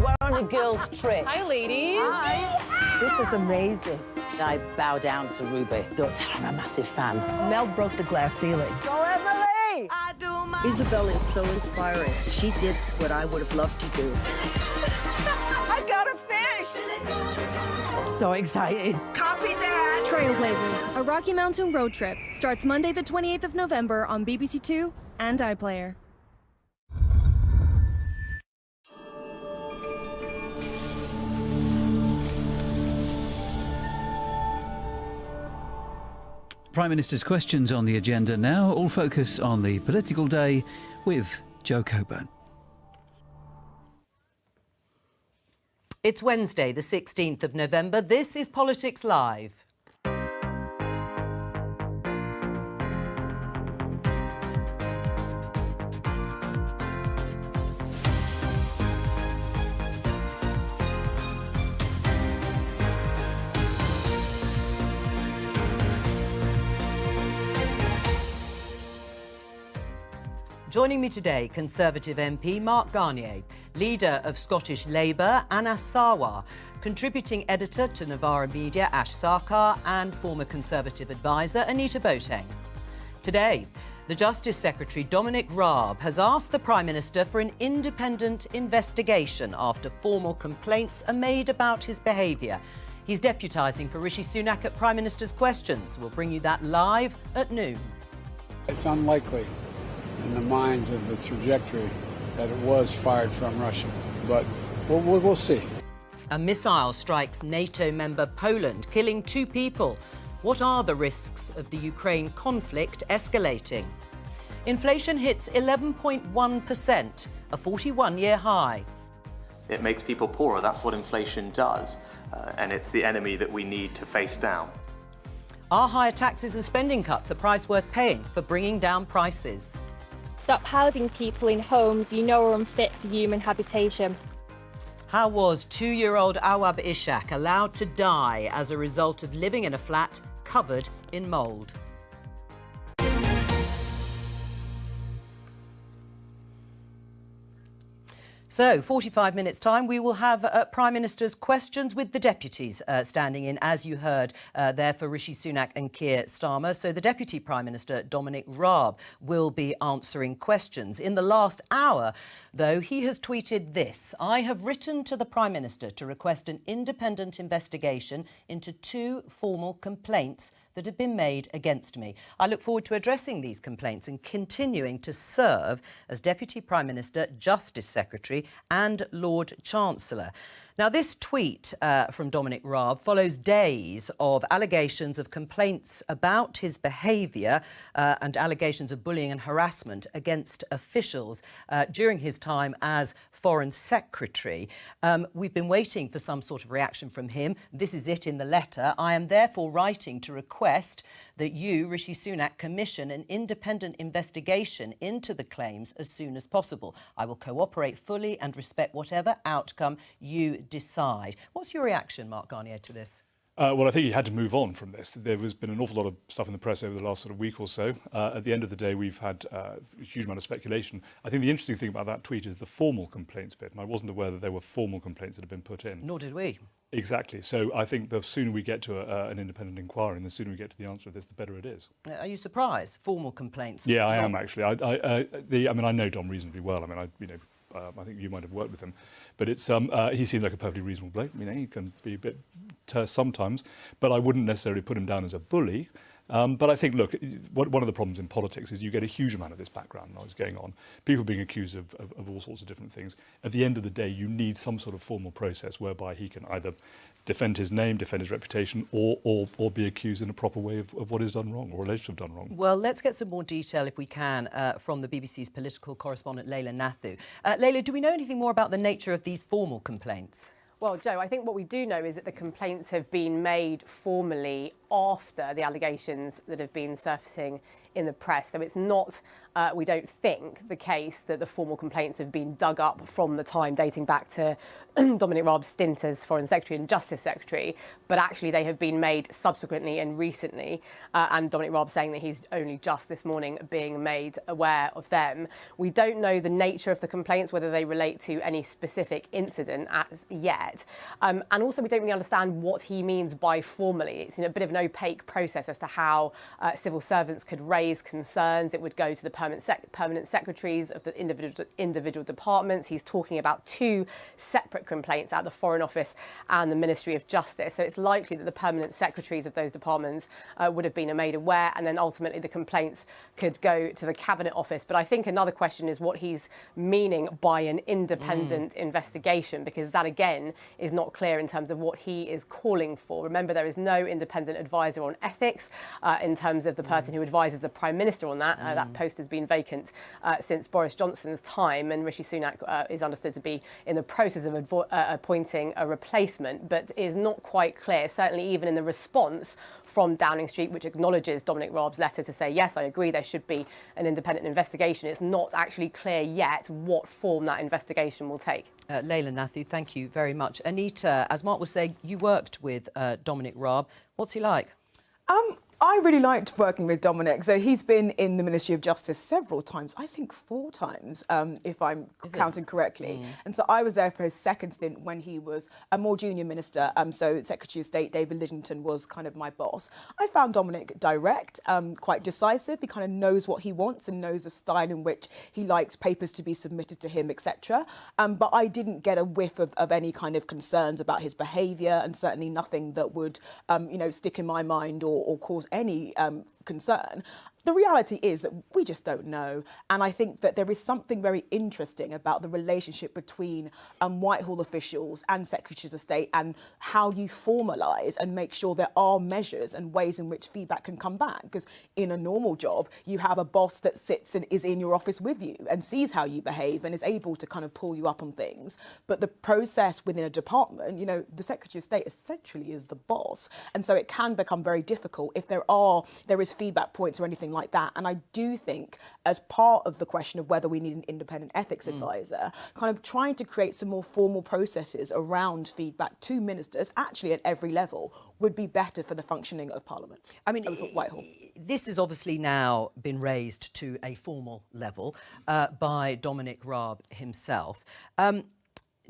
are on a girls' trip. Hi, ladies. Hi. This is amazing. I bow down to Ruby. Don't tell her I'm a massive fan. Mel broke the glass ceiling. Go, Emily! Isabel is so inspiring. She did what I would have loved to do. I got a fish. So excited. Copy that. Trailblazers, a Rocky Mountain road trip, starts Monday the 28th of November on BBC Two and iPlayer. Prime Minister's questions on the agenda now, all focus on the political day with Joe Coburn. It's Wednesday, the 16th of November. This is Politics Live. Joining me today, Conservative MP Mark Garnier, leader of Scottish Labour Anas Sarwar, contributing editor to Novara Media Ash Sarkar, and former Conservative advisor Anita Boateng. Today, the Justice Secretary Dominic Raab has asked the Prime Minister for an independent investigation after formal complaints are made about his behaviour. He's deputising for Rishi Sunak at Prime Minister's Questions. We'll bring you that live at noon. It's unlikely in the minds of the trajectory that it was fired from Russia, but we'll see. A missile strikes NATO member Poland, killing 2 people. What are the risks of the Ukraine conflict escalating? Inflation hits 11.1%, a 41-year high. It makes people poorer, that's what inflation does, and it's the enemy that we need to face down. Are higher taxes and spending cuts a price worth paying for bringing down prices? Stop housing people in homes you know are unfit for human habitation. How was 2-year-old Awab Ishak allowed to die as a result of living in a flat covered in mould? So, 45 minutes' time, we will have Prime Minister's Questions with the deputies standing in, as you heard, there for Rishi Sunak and Keir Starmer. So the Deputy Prime Minister, Dominic Raab, will be answering questions. In the last hour, though, he has tweeted this: I have written to the Prime Minister to request an independent investigation into 2 formal complaints that have been made against me. I look forward to addressing these complaints and continuing to serve as Deputy Prime Minister, Justice Secretary and Lord Chancellor. Now, this tweet from Dominic Raab follows days of allegations of complaints about his behaviour and allegations of bullying and harassment against officials during his time as Foreign Secretary. We've been waiting for some sort of reaction from him. This is it in the letter. I am therefore writing to request that you, Rishi Sunak, commission an independent investigation into the claims as soon as possible. I will cooperate fully and respect whatever outcome you decide. What's your reaction, Mark Garnier, to this? Well, I think he had to move on from this. There has been an awful lot of stuff in the press over the last sort of week or so. At the end of the day, we've had a huge amount of speculation. I think the interesting thing about that tweet is the formal complaints bit. And I wasn't aware that there were formal complaints that had been put in. Nor did we. Exactly. So I think the sooner we get to an independent inquiry and the sooner we get to the answer of this, the better it is. Are you surprised? Formal complaints? Yeah, I am actually. I mean, I know Dom reasonably well. I mean, I think you might have worked with him, but it's he seems like a perfectly reasonable bloke. I mean, he can be a bit terse sometimes, but I wouldn't necessarily put him down as a bully. But I think, look, one of the problems in politics is you get a huge amount of this background noise going on, people being accused of all sorts of different things. At the end of the day, you need some sort of formal process whereby he can either defend his name, defend his reputation, or be accused in a proper way of what is done wrong or alleged to have done wrong. Well, let's get some more detail, if we can, from the BBC's political correspondent, Leila Nathu. Leila, do we know anything more about the nature of these formal complaints? Well, Joe, I think what we do know is that the complaints have been made formally after the allegations that have been surfacing in the press. So it's not, we don't think, the case that the formal complaints have been dug up from the time dating back to Dominic Raab's stint as Foreign Secretary and Justice Secretary, but actually they have been made subsequently and recently, and Dominic Raab saying that he's only just this morning being made aware of them. We don't know the nature of the complaints, whether they relate to any specific incident as yet. And also we don't really understand what he means by formally. It's a bit of an opaque process as to how civil servants could raise concerns. It would go to the permanent secretaries of the individual departments. He's talking about 2 separate complaints at the Foreign Office and the Ministry of Justice. So it's likely that the permanent secretaries of those departments would have been made aware, and then ultimately the complaints could go to the Cabinet Office. But I think another question is what he's meaning by an independent investigation, because that again is not clear in terms of what he is calling for. Remember, there is no independent advisor on ethics in terms of the person who advises the Prime Minister on that. That post has been vacant since Boris Johnson's time, and Rishi Sunak is understood to be in the process of appointing a replacement, but is not quite clear, certainly even in the response from Downing Street, which acknowledges Dominic Raab's letter to say, yes, I agree, there should be an independent investigation. It's not actually clear yet what form that investigation will take. Layla Nathu, thank you very much. Anita, as Mark was saying, you worked with Dominic Raab. What's he like? I really liked working with Dominic. So he's been in the Ministry of Justice several times, I think 4 times, if I'm counting correctly. And so I was there for his second stint when he was a more junior minister. So Secretary of State David Lidington was kind of my boss. I found Dominic direct, quite decisive. He kind of knows what he wants and knows the style in which he likes papers to be submitted to him, etc. But I didn't get a whiff of any kind of concerns about his behaviour, and certainly nothing that would, stick in my mind or cause any concern. The reality is that we just don't know. And I think that there is something very interesting about the relationship between Whitehall officials and Secretaries of State, and how you formalise and make sure there are measures and ways in which feedback can come back. Because in a normal job, you have a boss that sits and is in your office with you and sees how you behave and is able to kind of pull you up on things. But the process within a department, the Secretary of State essentially is the boss. And so it can become very difficult if there is feedback points or anything like that. And I do think, as part of the question of whether we need an independent ethics advisor, kind of trying to create some more formal processes around feedback to ministers, actually at every level, would be better for the functioning of Parliament. I mean, Whitehall. This has obviously now been raised to a formal level by Dominic Raab himself.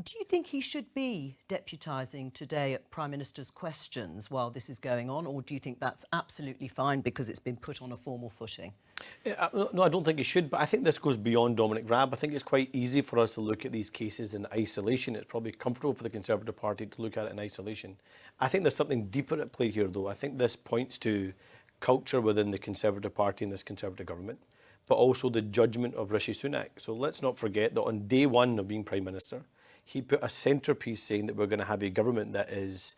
Do you think he should be deputising today at Prime Minister's questions while this is going on, or do you think that's absolutely fine because it's been put on a formal footing? No, I don't think he should, but I think this goes beyond Dominic Raab. I think it's quite easy for us to look at these cases in isolation. It's probably comfortable for the Conservative Party to look at it in isolation. I think there's something deeper at play here, though. I think this points to culture within the Conservative Party and this Conservative government, but also the judgment of Rishi Sunak. So let's not forget that on day 1 of being Prime Minister, he put a centrepiece saying that we're going to have a government that is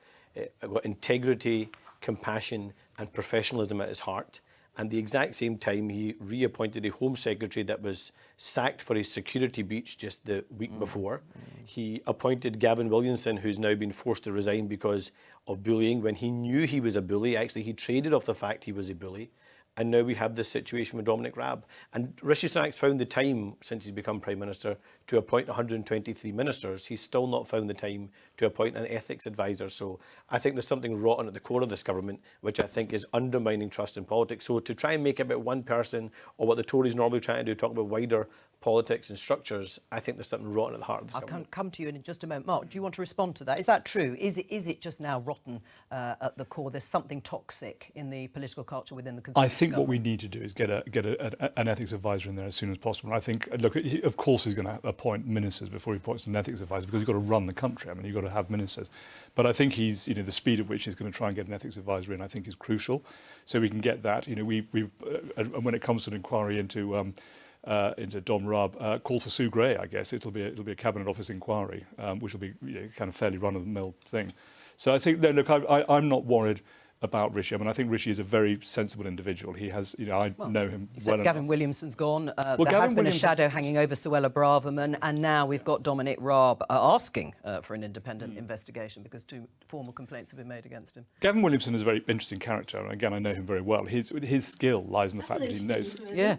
got integrity, compassion and professionalism at its heart. And the exact same time, he reappointed a Home Secretary that was sacked for a security breach just the week before. He appointed Gavin Williamson, who's now been forced to resign because of bullying. When he knew he was a bully, actually he traded off the fact he was a bully. And now we have this situation with Dominic Raab. And Rishi Sunak's found the time, since he's become Prime Minister, to appoint 123 ministers. He's still not found the time to appoint an ethics advisor. So I think there's something rotten at the core of this government, which I think is undermining trust in politics. So to try and make it about one person, or what the Tories normally try to do, talk about wider politics and structures, I think there's something rotten at the heart of this government. I'll come to you in just a moment. Mark, do you want to respond to that? Is that true? Is it just now rotten at the core? There's something toxic in the political culture within the Conservative I think government. what we need to do is get an ethics advisor in there as soon as possible. And I think, look, of course he's going to appoint ministers before he appoints an ethics advisor, because you've got to run the country. I mean, you've got to have ministers. But I think he's, the speed at which he's going to try and get an ethics advisor in, I think is crucial. So we can get that. When it comes to an inquiry into Dom Raab, call for Sue Gray. I guess it'll be a Cabinet Office inquiry, which will be kind of fairly run-of-the-mill thing. So I think, no, look, I'm not worried. about Rishi. I mean, I think Rishi is a very sensible individual. He has, I know him well enough. Gavin Williamson's gone. There Gavin has been a Williamson- shadow hanging over Suella Braverman, and now we've got Dominic Raab asking for an independent investigation because 2 formal complaints have been made against him. Gavin Williamson is a very interesting character, and again, I know him very well. His skill lies in the fact that he knows. Yeah.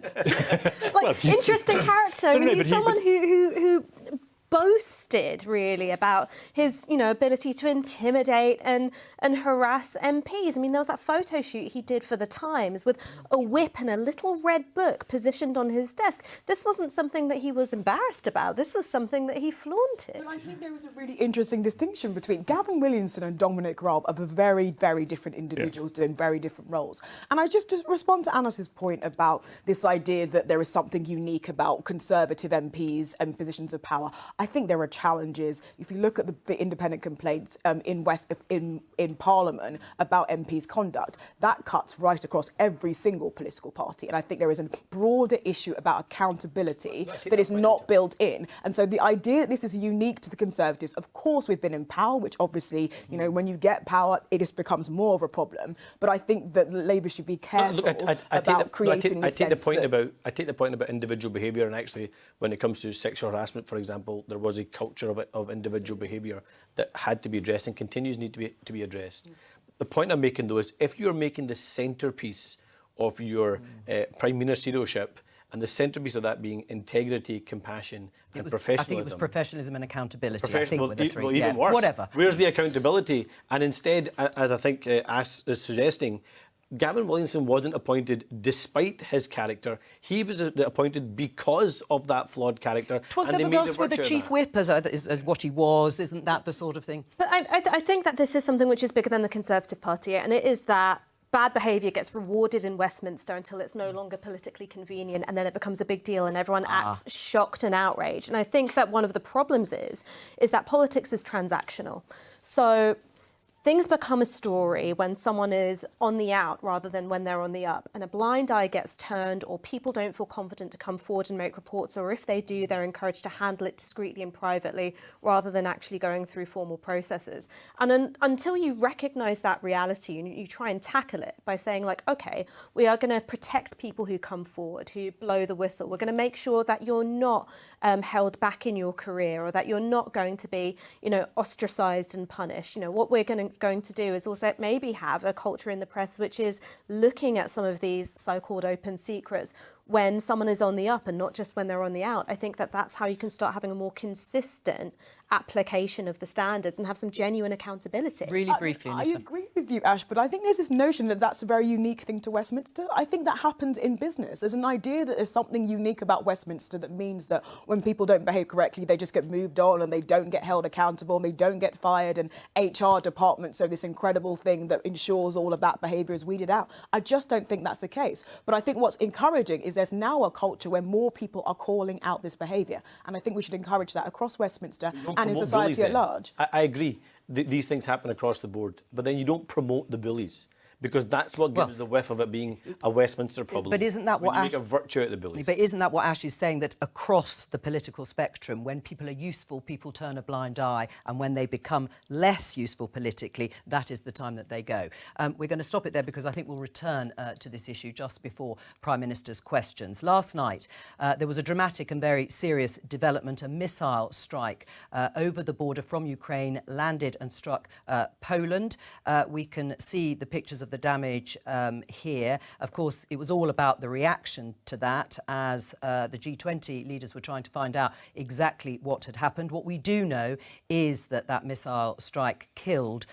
Interesting character. I mean, he's someone who boasted really about his, ability to intimidate and harass MPs. I mean, there was that photo shoot he did for the Times with a whip and a little red book positioned on his desk. This wasn't something that he was embarrassed about. This was something that he flaunted. But I think there is a really interesting distinction between Gavin Williamson and Dominic Raab are very, very different individuals doing very different roles. And I just to respond to Anas's point about this idea that there is something unique about Conservative MPs and positions of power. I think there are challenges. If you look at the independent complaints in Parliament about MPs' conduct, that cuts right across every single political party. And I think there is a broader issue about accountability that is not built in. And so the idea that this is unique to the Conservatives, of course we've been in power, which obviously, when you get power, it just becomes more of a problem. But I think that Labour should be careful about creating I take the point about individual behaviour, and actually when it comes to sexual harassment, for example, there was a culture of individual behaviour that had to be addressed and continues to be addressed. The point I'm making, though, is if you're making the centrepiece of your Prime Ministership, and the centrepiece of that being integrity, compassion and professionalism. I think it was professionalism and accountability. Even worse. Whatever. Where's the accountability? And instead, as I think Ash is suggesting, Gavin Williamson wasn't appointed despite his character. He was appointed because of that flawed character. It was never else with a chief whip as what he was. Isn't that the sort of thing? But I think that this is something which is bigger than the Conservative Party, and it is that bad behaviour gets rewarded in Westminster until it's no longer politically convenient, and then it becomes a big deal and everyone acts shocked and outraged. And I think that one of the problems is that politics is transactional. So things become a story when someone is on the out rather than when they're on the up, and a blind eye gets turned, or people don't feel confident to come forward and make reports, or if they do, they're encouraged to handle it discreetly and privately rather than actually going through formal processes. And until you recognise that reality, you try and tackle it by saying, like, OK, we are going to protect people who come forward, who blow the whistle. We're going to make sure that you're not held back in your career, or that you're not going to be, ostracised and punished. What we're going to do is also maybe have a culture in the press which is looking at some of these so-called open secrets when someone is on the up and not just when they're on the out. I think that that's how you can start having a more consistent application of the standards and have some genuine accountability. Really briefly, I agree with you, Ash, but I think there's this notion that that's a very unique thing to Westminster. I think that happens in business. There's an idea that there's something unique about Westminster that means that when people don't behave correctly, they just get moved on and they don't get held accountable and they don't get fired, and HR departments are this incredible thing that ensures all of that behaviour is weeded out. I just don't think that's the case. But I think what's encouraging is there's now a culture where more people are calling out this behaviour, and I think we should encourage that across Westminster and in society at large. I agree. These things happen across the board, but then you don't promote the bullies, because that's what gives the whiff of it being a Westminster problem. But isn't that what Ash... make a virtue out of the bullies. But isn't that what Ash is saying, that across the political spectrum, when people are useful, people turn a blind eye, and when they become less useful politically, that is the time that they go. We're going to stop it there because I think we'll return to this issue just before Prime Minister's questions. Last night, there was a dramatic and very serious development. A missile strike over the border from Ukraine landed and struck Poland. We can see the pictures of the damage here. Of course, it was all about the reaction to that as the G20 leaders were trying to find out exactly what had happened. What we do know is that that missile strike killed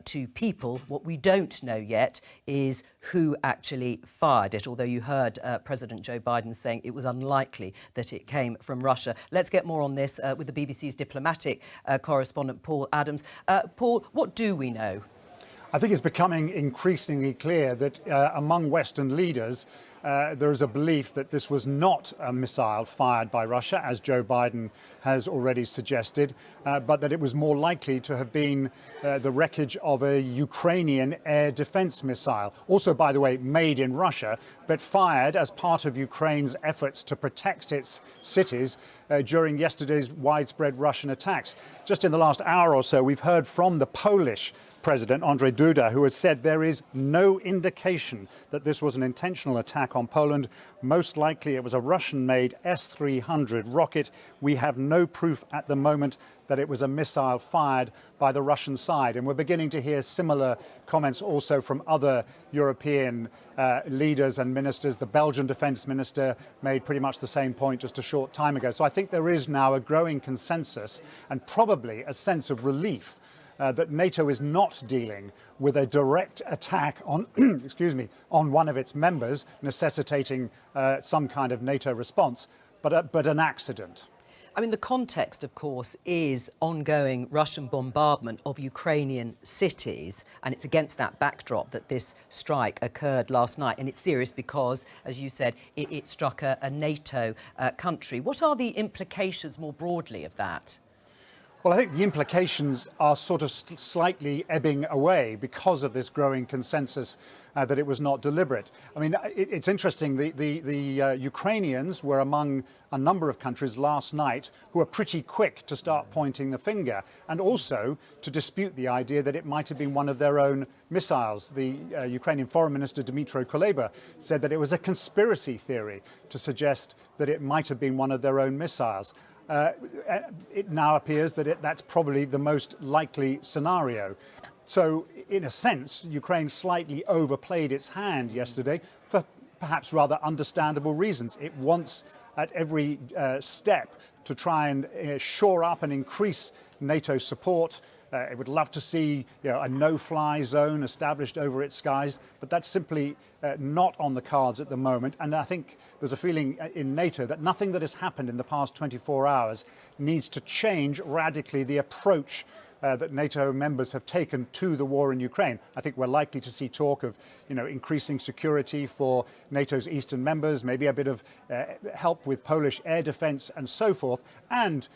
2 people. What we don't know yet is who actually fired it, although you heard President Joe Biden saying it was unlikely that it came from Russia. Let's get more on this with the BBC's diplomatic correspondent, Paul Adams. Paul, what do we know? I think it's becoming increasingly clear that among Western leaders, there is a belief that this was not a missile fired by Russia, as Joe Biden has already suggested, but that it was more likely to have been the wreckage of a Ukrainian air defense missile. Also, by the way, made in Russia, but fired as part of Ukraine's efforts to protect its cities during yesterday's widespread Russian attacks. Just in the last hour or so, we've heard from the Polish President, Andrzej Duda, who has said there is no indication that this was an intentional attack on Poland. Most likely it was a Russian-made S-300 rocket. We have no proof at the moment that it was a missile fired by the Russian side. And we're beginning to hear similar comments also from other European leaders and ministers. The Belgian defense minister made pretty much the same point just a short time ago. So I think there is now a growing consensus and probably a sense of relief that NATO is not dealing with a direct attack on, excuse me, on one of its members, necessitating some kind of NATO response, but an accident. I mean, the context, of course, is ongoing Russian bombardment of Ukrainian cities, and it's against that backdrop that this strike occurred last night. And it's serious because, as you said, it struck a NATO country. What are the implications more broadly of that? Well, I think the implications are sort of slightly ebbing away because of this growing consensus that it was not deliberate. I mean, it's interesting, the Ukrainians were among a number of countries last night who were pretty quick to start pointing the finger and also to dispute the idea that it might have been one of their own missiles. The Ukrainian Foreign Minister Dmytro Kuleba said that it was a conspiracy theory to suggest that it might have been one of their own missiles. It now appears that that's probably the most likely scenario. So, in a sense, Ukraine slightly overplayed its hand yesterday for perhaps rather understandable reasons. It wants at every step to try and shore up and increase NATO support. It would love to see a no-fly zone established over its skies, but that's simply not on the cards at the moment. And I think there's a feeling in NATO that nothing that has happened in the past 24 hours needs to change radically the approach that NATO members have taken to the war in Ukraine. I think we're likely to see talk of, increasing security for NATO's eastern members, maybe a bit of help with Polish air defense and so forth. And,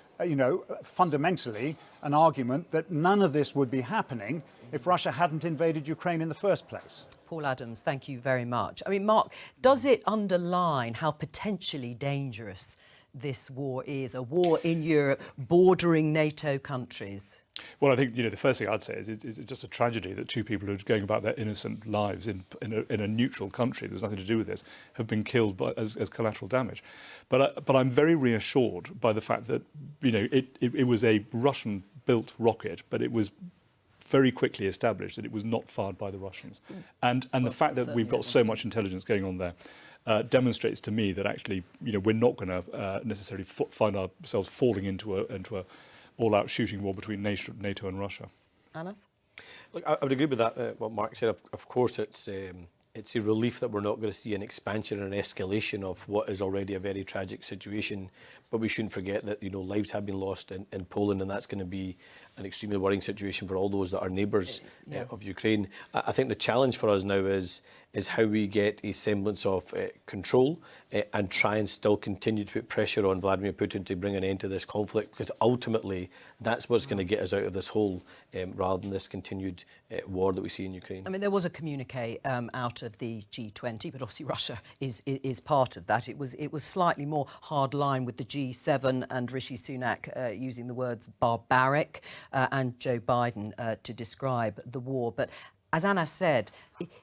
fundamentally, an argument that none of this would be happening if Russia hadn't invaded Ukraine in the first place. Paul Adams, thank you very much. I mean, Mark, does it underline how potentially dangerous this war is, a war in Europe bordering NATO countries? Well, I think, the first thing I'd say is it's just a tragedy that two people who are going about their innocent lives in a neutral country, there's nothing to do with this, have been killed as collateral damage. But I'm very reassured by the fact that, it was a Russian-built rocket, but it was very quickly established that it was not fired by the Russians. And the fact that we've got so much intelligence going on there demonstrates to me that actually, we're not going to necessarily find ourselves falling into a all-out shooting war between NATO and Russia. Anas? Look, I would agree with that, what Mark said. Of course, it's a relief that we're not going to see an expansion and an escalation of what is already a very tragic situation. But we shouldn't forget that, lives have been lost in Poland, and that's going to be an extremely worrying situation for all those that are neighbours of Ukraine. I think the challenge for us now is how we get a semblance of control and try and still continue to put pressure on Vladimir Putin to bring an end to this conflict, because ultimately that's what's going to get us out of this hole rather than this continued war that we see in Ukraine. I mean, there was a communique out of the G20, but obviously Russia is part of that. It was slightly more hard line with the G7 and Rishi Sunak using the words barbaric and Joe Biden to describe the war. But as Anna said,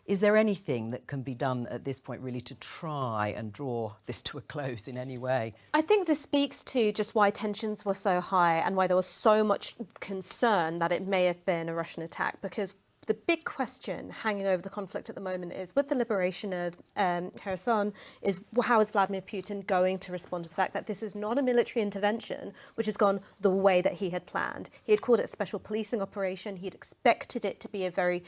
is there anything that can be done at this point really to try and draw this to a close in any way? I think this speaks to just why tensions were so high and why there was so much concern that it may have been a Russian attack, because the big question hanging over the conflict at the moment is, with the liberation of Kherson, is how is Vladimir Putin going to respond to the fact that this is not a military intervention which has gone the way that he had planned. He had called it a special policing operation. He had expected it to be a very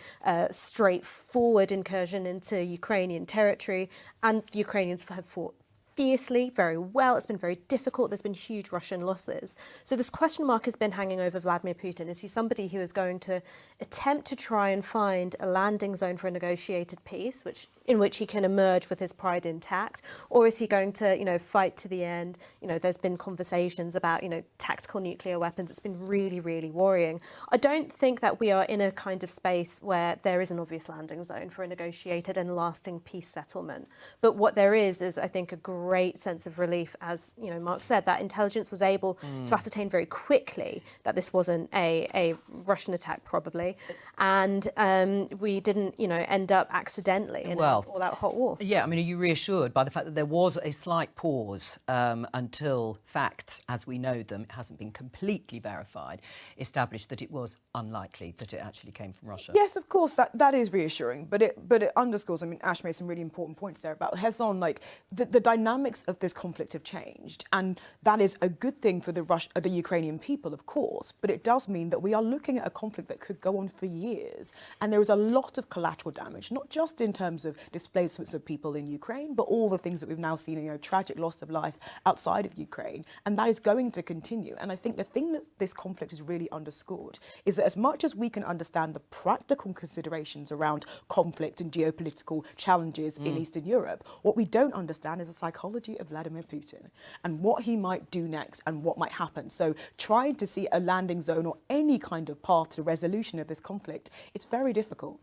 straightforward incursion into Ukrainian territory, and the Ukrainians have fought fiercely, very well. It's been very difficult. There's been huge Russian losses. So this question mark has been hanging over Vladimir Putin. Is he somebody who is going to attempt to try and find a landing zone for a negotiated peace, in which he can emerge with his pride intact? Or is he going to, fight to the end? There's been conversations about, tactical nuclear weapons. It's been really, really worrying. I don't think that we are in a kind of space where there is an obvious landing zone for a negotiated and lasting peace settlement. But what there is I think, a great sense of relief, as you know, Mark said, that intelligence was able to ascertain very quickly that this wasn't a Russian attack, probably, and we didn't, you know, end up accidentally in an all-out hot war. Yeah, I mean, are you reassured by the fact that there was a slight pause until facts, as we know them, it hasn't been completely verified, established that it was unlikely that it actually came from Russia? Yes, of course, that is reassuring, but it underscores, I mean, Ash made some really important points there about Kherson, like the dynamics of this conflict have changed, and that is a good thing for the Ukrainian people, of course, but it does mean that we are looking at a conflict that could go on for years, and there is a lot of collateral damage, not just in terms of displacements of people in Ukraine, but all the things that we've now seen, you know, tragic loss of life outside of Ukraine, and that is going to continue. And I think the thing that this conflict has really underscored is that as much as we can understand the practical considerations around conflict and geopolitical challenges in Eastern Europe, what we don't understand is the psychology of Vladimir Putin and what he might do next and what might happen. So trying to see a landing zone or any kind of path to resolution of this conflict, it's very difficult.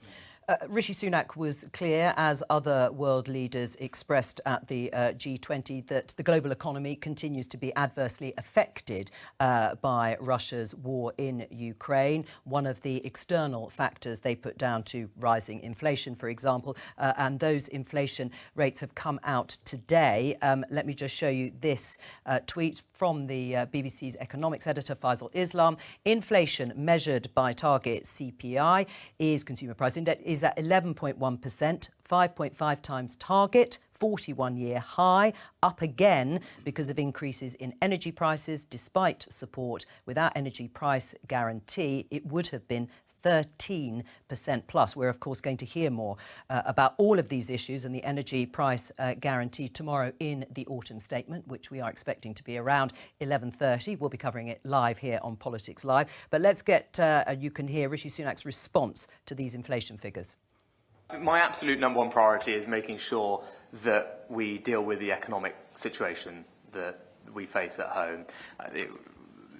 Rishi Sunak was clear, as other world leaders expressed at the G20, that the global economy continues to be adversely affected by Russia's war in Ukraine. One of the external factors they put down to rising inflation, for example, and those inflation rates have come out today. Let me just show you this tweet from the BBC's economics editor, Faisal Islam. Inflation measured by target CPI, is Consumer Price Index, is at 11.1%, 5.5 times target, 41-year high, up again because of increases in energy prices. Despite support without energy price guarantee, it would have been 13% plus. We're, of course, going to hear more about all of these issues and the energy price guarantee tomorrow in the autumn statement, which we are expecting to be around 11:30. We'll be covering it live here on Politics Live. But let's get, you can hear Rishi Sunak's response to these inflation figures. My absolute number one priority is making sure that we deal with the economic situation that we face at home.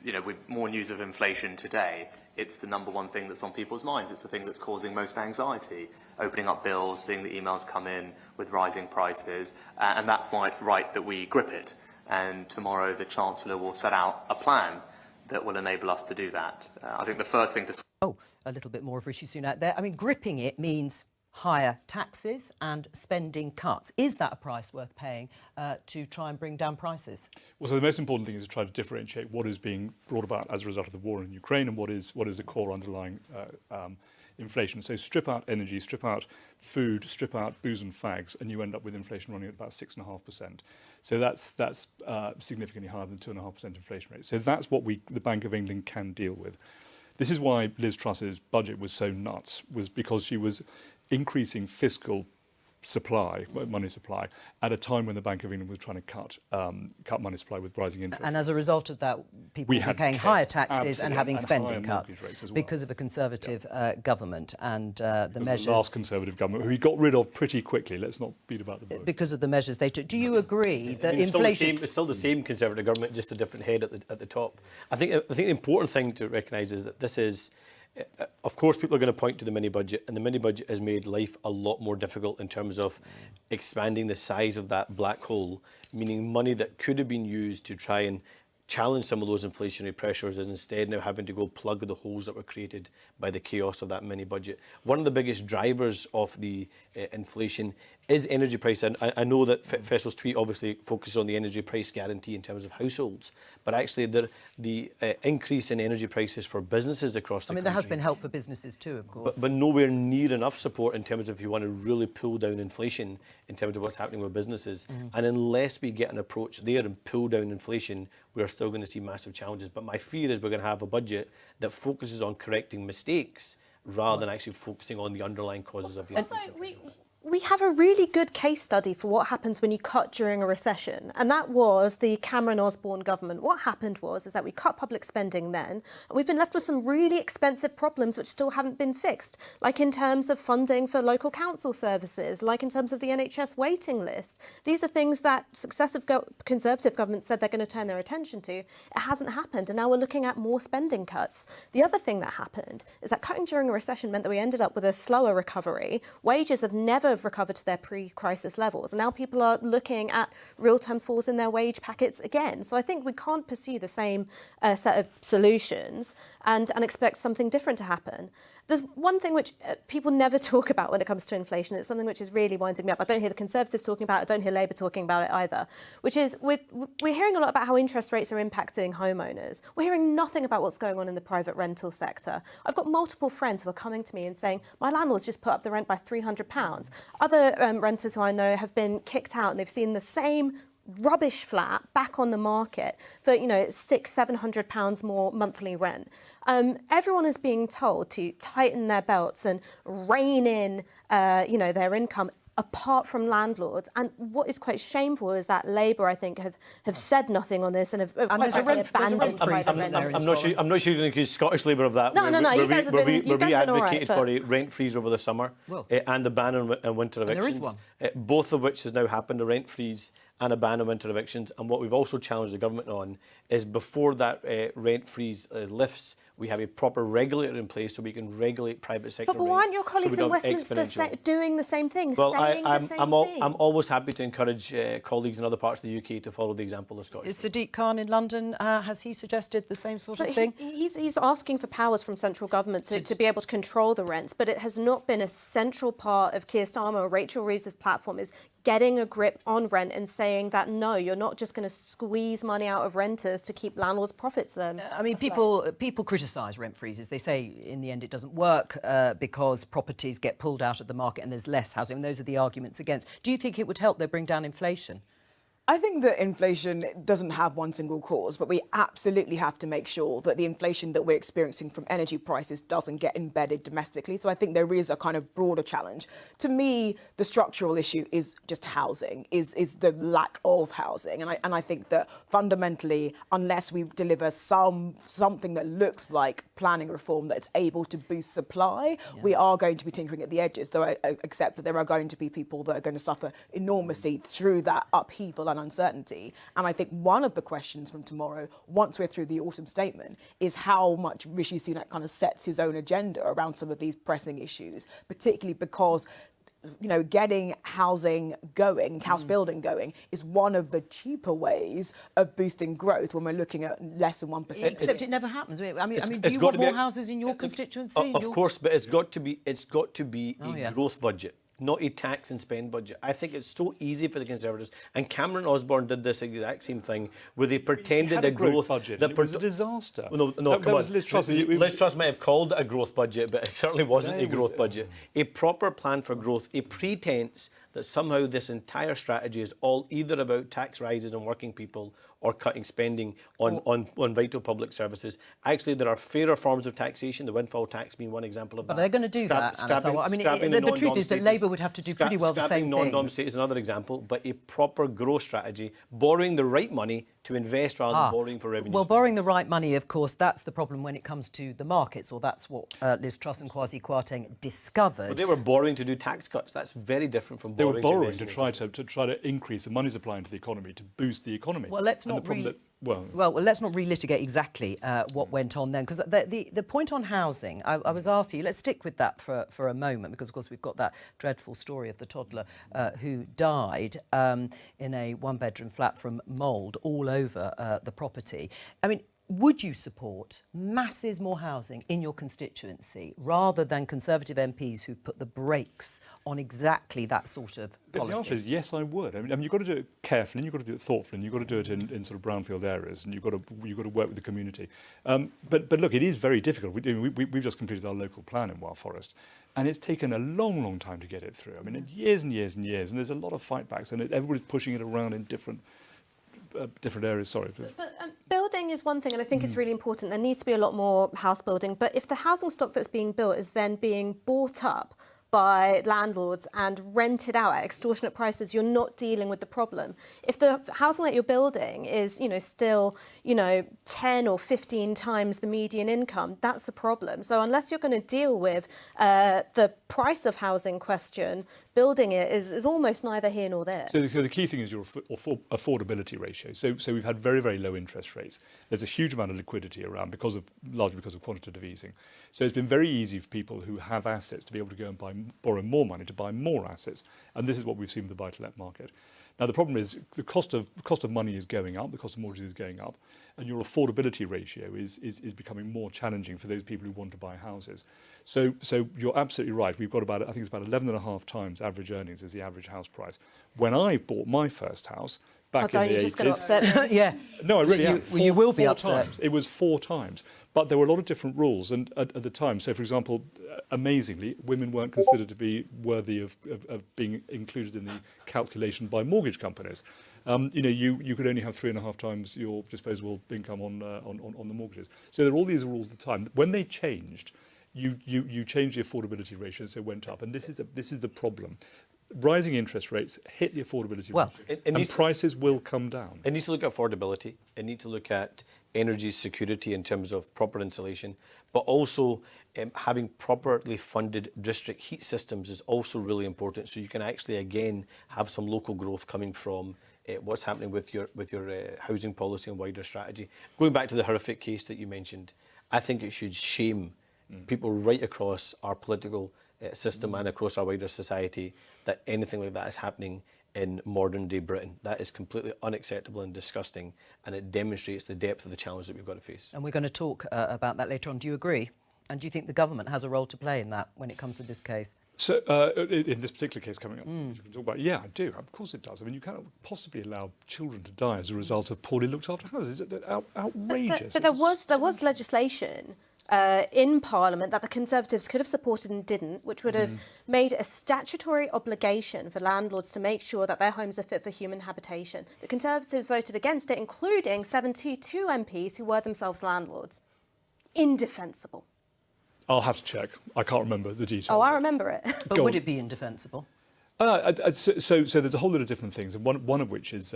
You know, with more news of inflation today, it's the number one thing that's on people's minds. It's the thing that's causing most anxiety. Opening up bills, seeing the emails come in with rising prices, and that's why it's right that we grip it. And tomorrow the Chancellor will set out a plan that will enable us to do that. I think the first thing to... Oh, a little bit more of Rishi Sunak there. I mean, gripping it means higher taxes and spending cuts. Is that a price worth paying to try and bring down prices? Well, so the most important thing is to try to differentiate what is being brought about as a result of the war in Ukraine and what is the core underlying inflation. So strip out energy, strip out food, strip out booze and fags, and you end up with inflation running at about 6.5%. So that's significantly higher than 2.5% inflation rate. So that's what the Bank of England can deal with. This is why Liz Truss's budget was so nuts, was because she was increasing fiscal supply, money supply, at a time when the Bank of England was trying to cut money supply with rising interest. And as a result of that, people were paying higher taxes and having spending cuts because of a Conservative government and the measures. The last Conservative government, who he got rid of pretty quickly. Let's not beat about the bush. Because of the measures they took. Do you agree that inflation? It's still the same Conservative government, just a different head at the top. I think the important thing to recognise is that this is. Of course, people are going to point to the mini-budget, and the mini-budget has made life a lot more difficult in terms of expanding the size of that black hole, meaning money that could have been used to try and challenge some of those inflationary pressures is instead now having to go plug the holes that were created by the chaos of that mini-budget. One of the biggest drivers of the inflation is energy price. And I know that Faisal's tweet obviously focuses on the energy price guarantee in terms of households, but actually the increase in energy prices for businesses across the country. There has been help for businesses too, of course. But nowhere near enough support in terms of if you want to really pull down inflation in terms of what's happening with businesses. And unless we get an approach there and pull down inflation, we're still going to see massive challenges. But my fear is we're going to have a budget that focuses on correcting mistakes rather than actually focusing on the underlying causes of the inflation. We have a really good case study for what happens when you cut during a recession, and that was the Cameron-Osborne government. What happened is that we cut public spending then, and we've been left with some really expensive problems which still haven't been fixed, like in terms of funding for local council services, like in terms of the NHS waiting list. These are things that successive Conservative governments said they're going to turn their attention to. It hasn't happened, and now we're looking at more spending cuts. The other thing that happened is that cutting during a recession meant that we ended up with a slower recovery. Wages have never never recover to their pre-crisis levels. And now people are looking at real terms falls in their wage packets again. So I think we can't pursue the same set of solutions and expect something different to happen. There's one thing which people never talk about when it comes to inflation. It's something which is really winding me up. I don't hear the Conservatives talking about it. I don't hear Labour talking about it either, which is we're hearing a lot about how interest rates are impacting homeowners. We're hearing nothing about what's going on in the private rental sector. I've got multiple friends who are coming to me and saying, my landlord's just put up the rent by £300. Other renters who I know have been kicked out and they've seen the same rubbish flat back on the market for, you know, £600-700 more monthly rent. Everyone is being told to tighten their belts and rein in, you know, their income, apart from landlords. And what is quite shameful is that Labour, I think, have said nothing on this and have quite frankly abandoned private rent. I'm not sure you're going to accuse Scottish Labour of that. No, you guys have been all right. We advocated for a rent freeze over the summer and a ban on winter evictions. There is one. Both of which has now happened, a rent freeze and a ban on winter evictions. And what we've also challenged the government on is before that rent freeze lifts, we have a proper regulator in place so we can regulate private sector But why aren't your colleagues in Westminster doing the same thing, well, saying the same thing? I'm always happy to encourage colleagues in other parts of the UK to follow the example of Scotland. Is Sadiq Khan in London, has he suggested the same sort of thing? He's asking for powers from central government to be able to control the rents, but it has not been a central part of Keir Starmer or Rachel Reeves' platform is getting a grip on rent and saying that, no, you're not just going to squeeze money out of renters to keep landlords' profits then. I mean, people criticise rent freezes. They say in the end it doesn't work because properties get pulled out of the market and there's less housing. And those are the arguments against. Do you think it would help they bring down inflation? I think that inflation doesn't have one single cause, but we absolutely have to make sure that the inflation that we're experiencing from energy prices doesn't get embedded domestically. So I think there is a kind of broader challenge. To me, the structural issue is just housing, is the lack of housing. And I think that fundamentally, unless we deliver something that looks like planning reform that's able to boost supply, we are going to be tinkering at the edges. So I accept that there are going to be people that are going to suffer enormously through that upheaval and uncertainty. And I think one of the questions from tomorrow, once we're through the autumn statement, is how much Rishi Sunak kind of sets his own agenda around some of these pressing issues, particularly because, you know, getting housing going, house building going, is one of the cheaper ways of boosting growth when we're looking at less than 1%. Except it never happens. I mean, do you want more houses in your constituency? Of course, but it's got to be a growth budget, not a tax and spend budget. I think it's so easy for the Conservatives, and Cameron Osborne did this exact same thing, where they pretended a growth budget. It was a disaster. Well, no, come on. Liz Truss might have called it a growth budget, but it certainly wasn't a growth budget. A proper plan for growth, a pretense that somehow this entire strategy is all either about tax rises on working people or cutting spending on vital public services. Actually, there are fairer forms of taxation, the windfall tax being one example of that. But they're going to do that, Anna. I mean, the truth is that Labour would have to do pretty well the same thing. Non-dom state is another example, but a proper growth strategy, borrowing the right money to invest rather than borrowing for revenue. Well, borrowing the right money, of course, that's the problem when it comes to the markets, or that's what Liz Truss and Kwasi Kwarteng discovered. Well, they were borrowing to do tax cuts. That's very different from borrowing. They were borrowing to try to increase the money supply into the economy, to boost the economy. Well, let's not let's not relitigate exactly what went on then, because the point on housing, I was asking you, let's stick with that for a moment, because of course we've got that dreadful story of the toddler who died in a one-bedroom flat from mould all over the property. I mean, would you support masses more housing in your constituency rather than Conservative MPs who've put the brakes on exactly that sort of policy? The answer is yes, I would. I mean, you've got to do it carefully, and you've got to do it thoughtfully, and you've got to do it in sort of brownfield areas, and you've got to work with the community. But look, it is very difficult. We've just completed our local plan in Wild Forest, and it's taken a long, long time to get it through. I mean, years and years and years, and there's a lot of fightbacks, and everybody's pushing it around in different areas. Sorry. But building is one thing, and I think it's really important. There needs to be a lot more house building. But if the housing stock that's being built is then being bought up by landlords and rented out at extortionate prices, you're not dealing with the problem. If the housing that you're building is, still, 10 or 15 times the median income, that's the problem. So unless you're going to deal with the price of housing question, building it is almost neither here nor there. So the key thing is your affordability ratio. So we've had very, very low interest rates. There's a huge amount of liquidity around largely because of quantitative easing. So it's been very easy for people who have assets to be able to go and borrow more money to buy more assets. And this is what we've seen with the buy-to-let market. Now, the problem is the cost of money is going up, the cost of mortgages is going up, and your affordability ratio is becoming more challenging for those people who want to buy houses. So you're absolutely right. We've got about, I think it's about 11.5 times average earnings as the average house price. When I bought my first house back in the 80s... You're just going to upset me. Yeah. No, I really am. You will be four upset. Times. It was 4 times. But there were a lot of different rules and at the time. So, for example, amazingly, women weren't considered to be worthy of being included in the calculation by mortgage companies. You could only have 3.5 times your disposable income on the mortgages. So there are all these rules at the time. When they changed, you changed the affordability ratio, so it went up. And this is the problem. Rising interest rates hit the affordability ratio, and prices will come down. It needs to look at affordability. It needs to look at energy security in terms of proper insulation, but also having properly funded district heat systems is also really important. So you can actually, again, have some local growth coming from what's happening with your housing policy and wider strategy. Going back to the horrific case that you mentioned, I think it should shame people right across our political system and across our wider society that anything like that is happening in modern day Britain. That is completely unacceptable and disgusting, and it demonstrates the depth of the challenge that we've got to face. And we're going to talk about that later on. Do you agree? And do you think the government has a role to play in that when it comes to this case? So, in this particular case coming up, you can talk about, yeah, I do. Of course it does. I mean, you cannot possibly allow children to die as a result of poorly looked after houses. It's outrageous. But there was legislation in Parliament that the Conservatives could have supported and didn't, which would have made a statutory obligation for landlords to make sure that their homes are fit for human habitation. The Conservatives voted against it, including 72 MPs who were themselves landlords. Indefensible. I'll have to check. I can't remember the details. Oh, I remember it. But would it be indefensible? So there's a whole lot of different things, and one of which is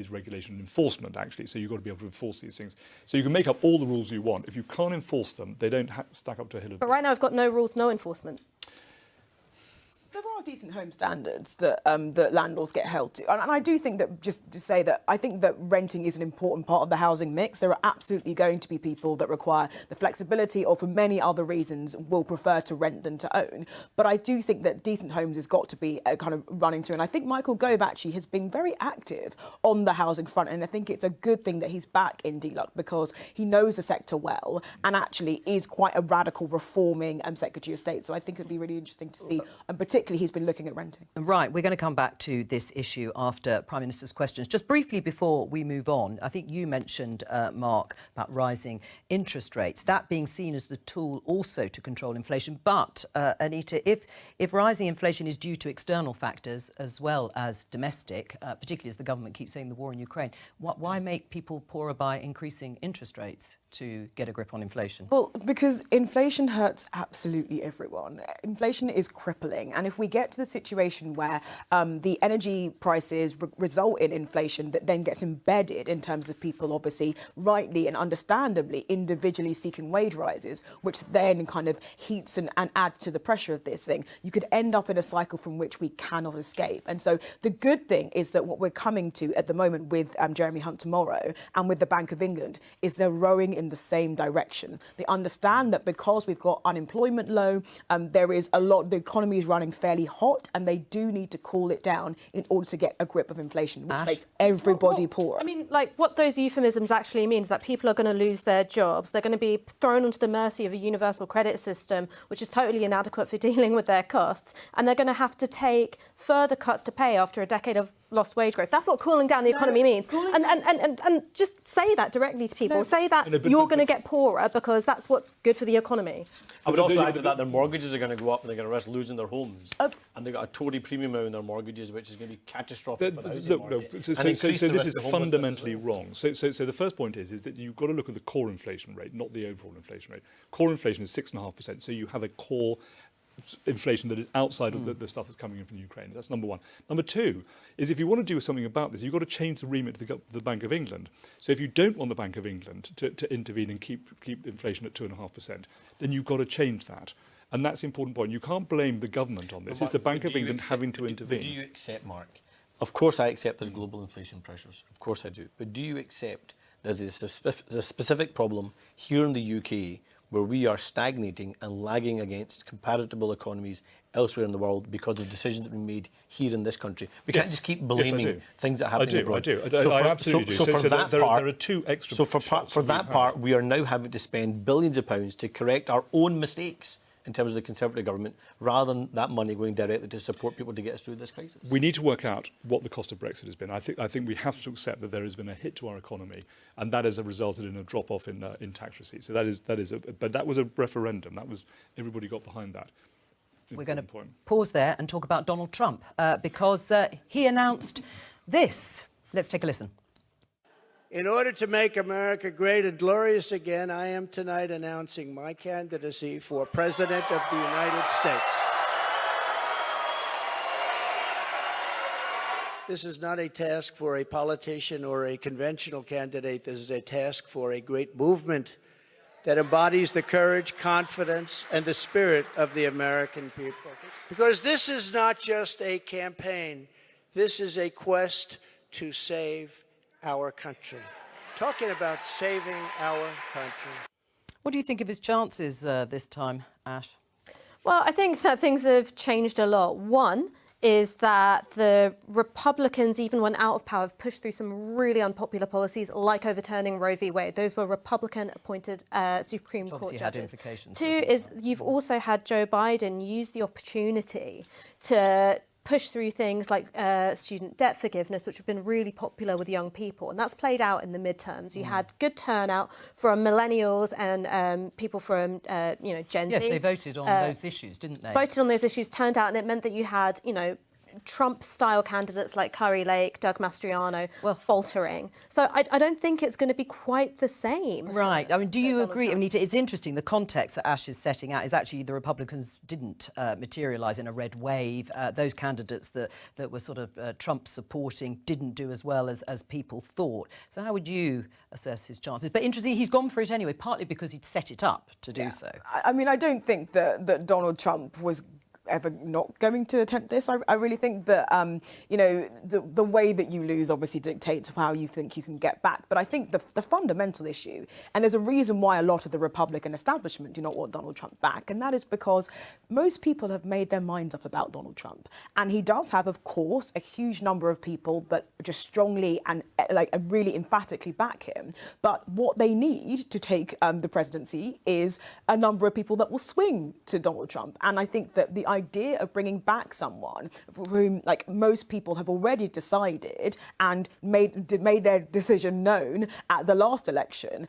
regulation and enforcement, actually. So you've got to be able to enforce these things. So you can make up all the rules you want. If you can't enforce them, they don't stack up to a hill of... But right now, I've got no rules, no enforcement. There are decent home standards that that landlords get held to, and I do think that, just to say that, I think that renting is an important part of the housing mix. There are absolutely going to be people that require the flexibility, or for many other reasons will prefer to rent than to own. But I do think that decent homes has got to be kind of running through, and I think Michael Gove actually has been very active on the housing front, and I think it's a good thing that he's back in DLUC because he knows the sector well and actually is quite a radical reforming Secretary of State. So I think it'd be really interesting to see, and particularly he's been looking at renting. Right, we're going to come back to this issue after Prime Minister's questions. Just briefly before we move on, I think you mentioned, Mark, about rising interest rates, that being seen as the tool also to control inflation. But, Anita, if rising inflation is due to external factors as well as domestic, particularly as the government keeps saying the war in Ukraine, why make people poorer by increasing interest rates to get a grip on inflation? Well, because inflation hurts absolutely everyone. Inflation is crippling, and if we get to the situation where the energy prices result in inflation that then gets embedded in terms of people obviously rightly and understandably individually seeking wage rises, which then kind of heats and adds to the pressure of this thing, you could end up in a cycle from which we cannot escape. And so the good thing is that what we're coming to at the moment with Jeremy Hunt tomorrow and with the Bank of England is they're rowing in the same direction. They understand that because we've got unemployment low, there is a lot, the economy is running fairly hot, and they do need to cool it down in order to get a grip of inflation, which makes everybody poorer. I mean, like, what those euphemisms actually mean is that people are going to lose their jobs. They're going to be thrown onto the mercy of a universal credit system, which is totally inadequate for dealing with their costs, and they're going to have to take further cuts to pay after a decade of lost wage growth. That's what cooling down the economy means. And just say that directly to people. Say that you're going to get poorer because that's what's good for the economy. I would also add to that their mortgages are going to go up and they're going to risk losing their homes. And they've got a Tory premium now in their mortgages, which is going to be catastrophic for the housing market. So this is fundamentally wrong. So the first point is that you've got to look at the core inflation rate, not the overall inflation rate. Core inflation is 6.5%, so you have a core inflation that is outside of the stuff that's coming in from Ukraine. That's number one. Number two is if you want to do something about this, you've got to change the remit of the Bank of England. So if you don't want the Bank of England to intervene and keep inflation at 2.5%, then you've got to change that. And that's the important point. You can't blame the government on this. It's the Bank of England having to intervene. Do you accept, Mark? Of course I accept there's global inflation pressures. Of course I do. But do you accept that there's a specific problem here in the UK where we are stagnating and lagging against comparable economies elsewhere in the world because of decisions that have been made here in this country? We can't just keep blaming things that happen abroad. I absolutely do. So for that there part, are two extra. So for that part, we are now having to spend billions of pounds to correct our own mistakes in terms of the Conservative government, rather than that money going directly to support people to get us through this crisis. We need to work out what the cost of Brexit has been. I think we have to accept that there has been a hit to our economy, and that has resulted in a drop-off in tax receipts. So but that was a referendum. That was, everybody got behind that. We're going to pause there and talk about Donald Trump because he announced this. Let's take a listen. In order to make America great and glorious again, I am tonight announcing my candidacy for President of the United States. This is not a task for a politician or a conventional candidate. This is a task for a great movement that embodies the courage, confidence, and the spirit of the American people. Because this is not just a campaign. This is a quest to save our country. Talking about saving our country. What do you think of his chances this time, Ash? Well, I think that things have changed a lot. One is that the Republicans, even when out of power, have pushed through some really unpopular policies like overturning Roe v. Wade. Those were Republican-appointed Supreme Court judges. Had implications. Two is you've also had Joe Biden use the opportunity to push through things like student debt forgiveness, which have been really popular with young people. And that's played out in the midterms. You had good turnout from millennials and people from, Gen Z. Yes, they voted on those issues, didn't they? Voted on those issues, turned out, and it meant that you had, Trump-style candidates like Kari Lake, Doug Mastriano, faltering. So I don't think it's going to be quite the same. Right. I mean, do you agree? I mean, it's interesting. The context that Ash is setting out is actually the Republicans didn't materialise in a red wave. Those candidates that were sort of Trump supporting didn't do as well as people thought. So how would you assess his chances? But interesting, he's gone for it anyway, partly because he'd set it up to do so. I mean, I don't think that Donald Trump was ever not going to attempt this. I really think that, the way that you lose obviously dictates how you think you can get back. But I think the fundamental issue, and there's a reason why a lot of the Republican establishment do not want Donald Trump back, and that is because most people have made their minds up about Donald Trump. And he does have, of course, a huge number of people that just strongly and really emphatically back him. But what they need to take the presidency is a number of people that will swing to Donald Trump. And I think that the idea of bringing back someone for whom, most people have already decided and made their decision known at the last election,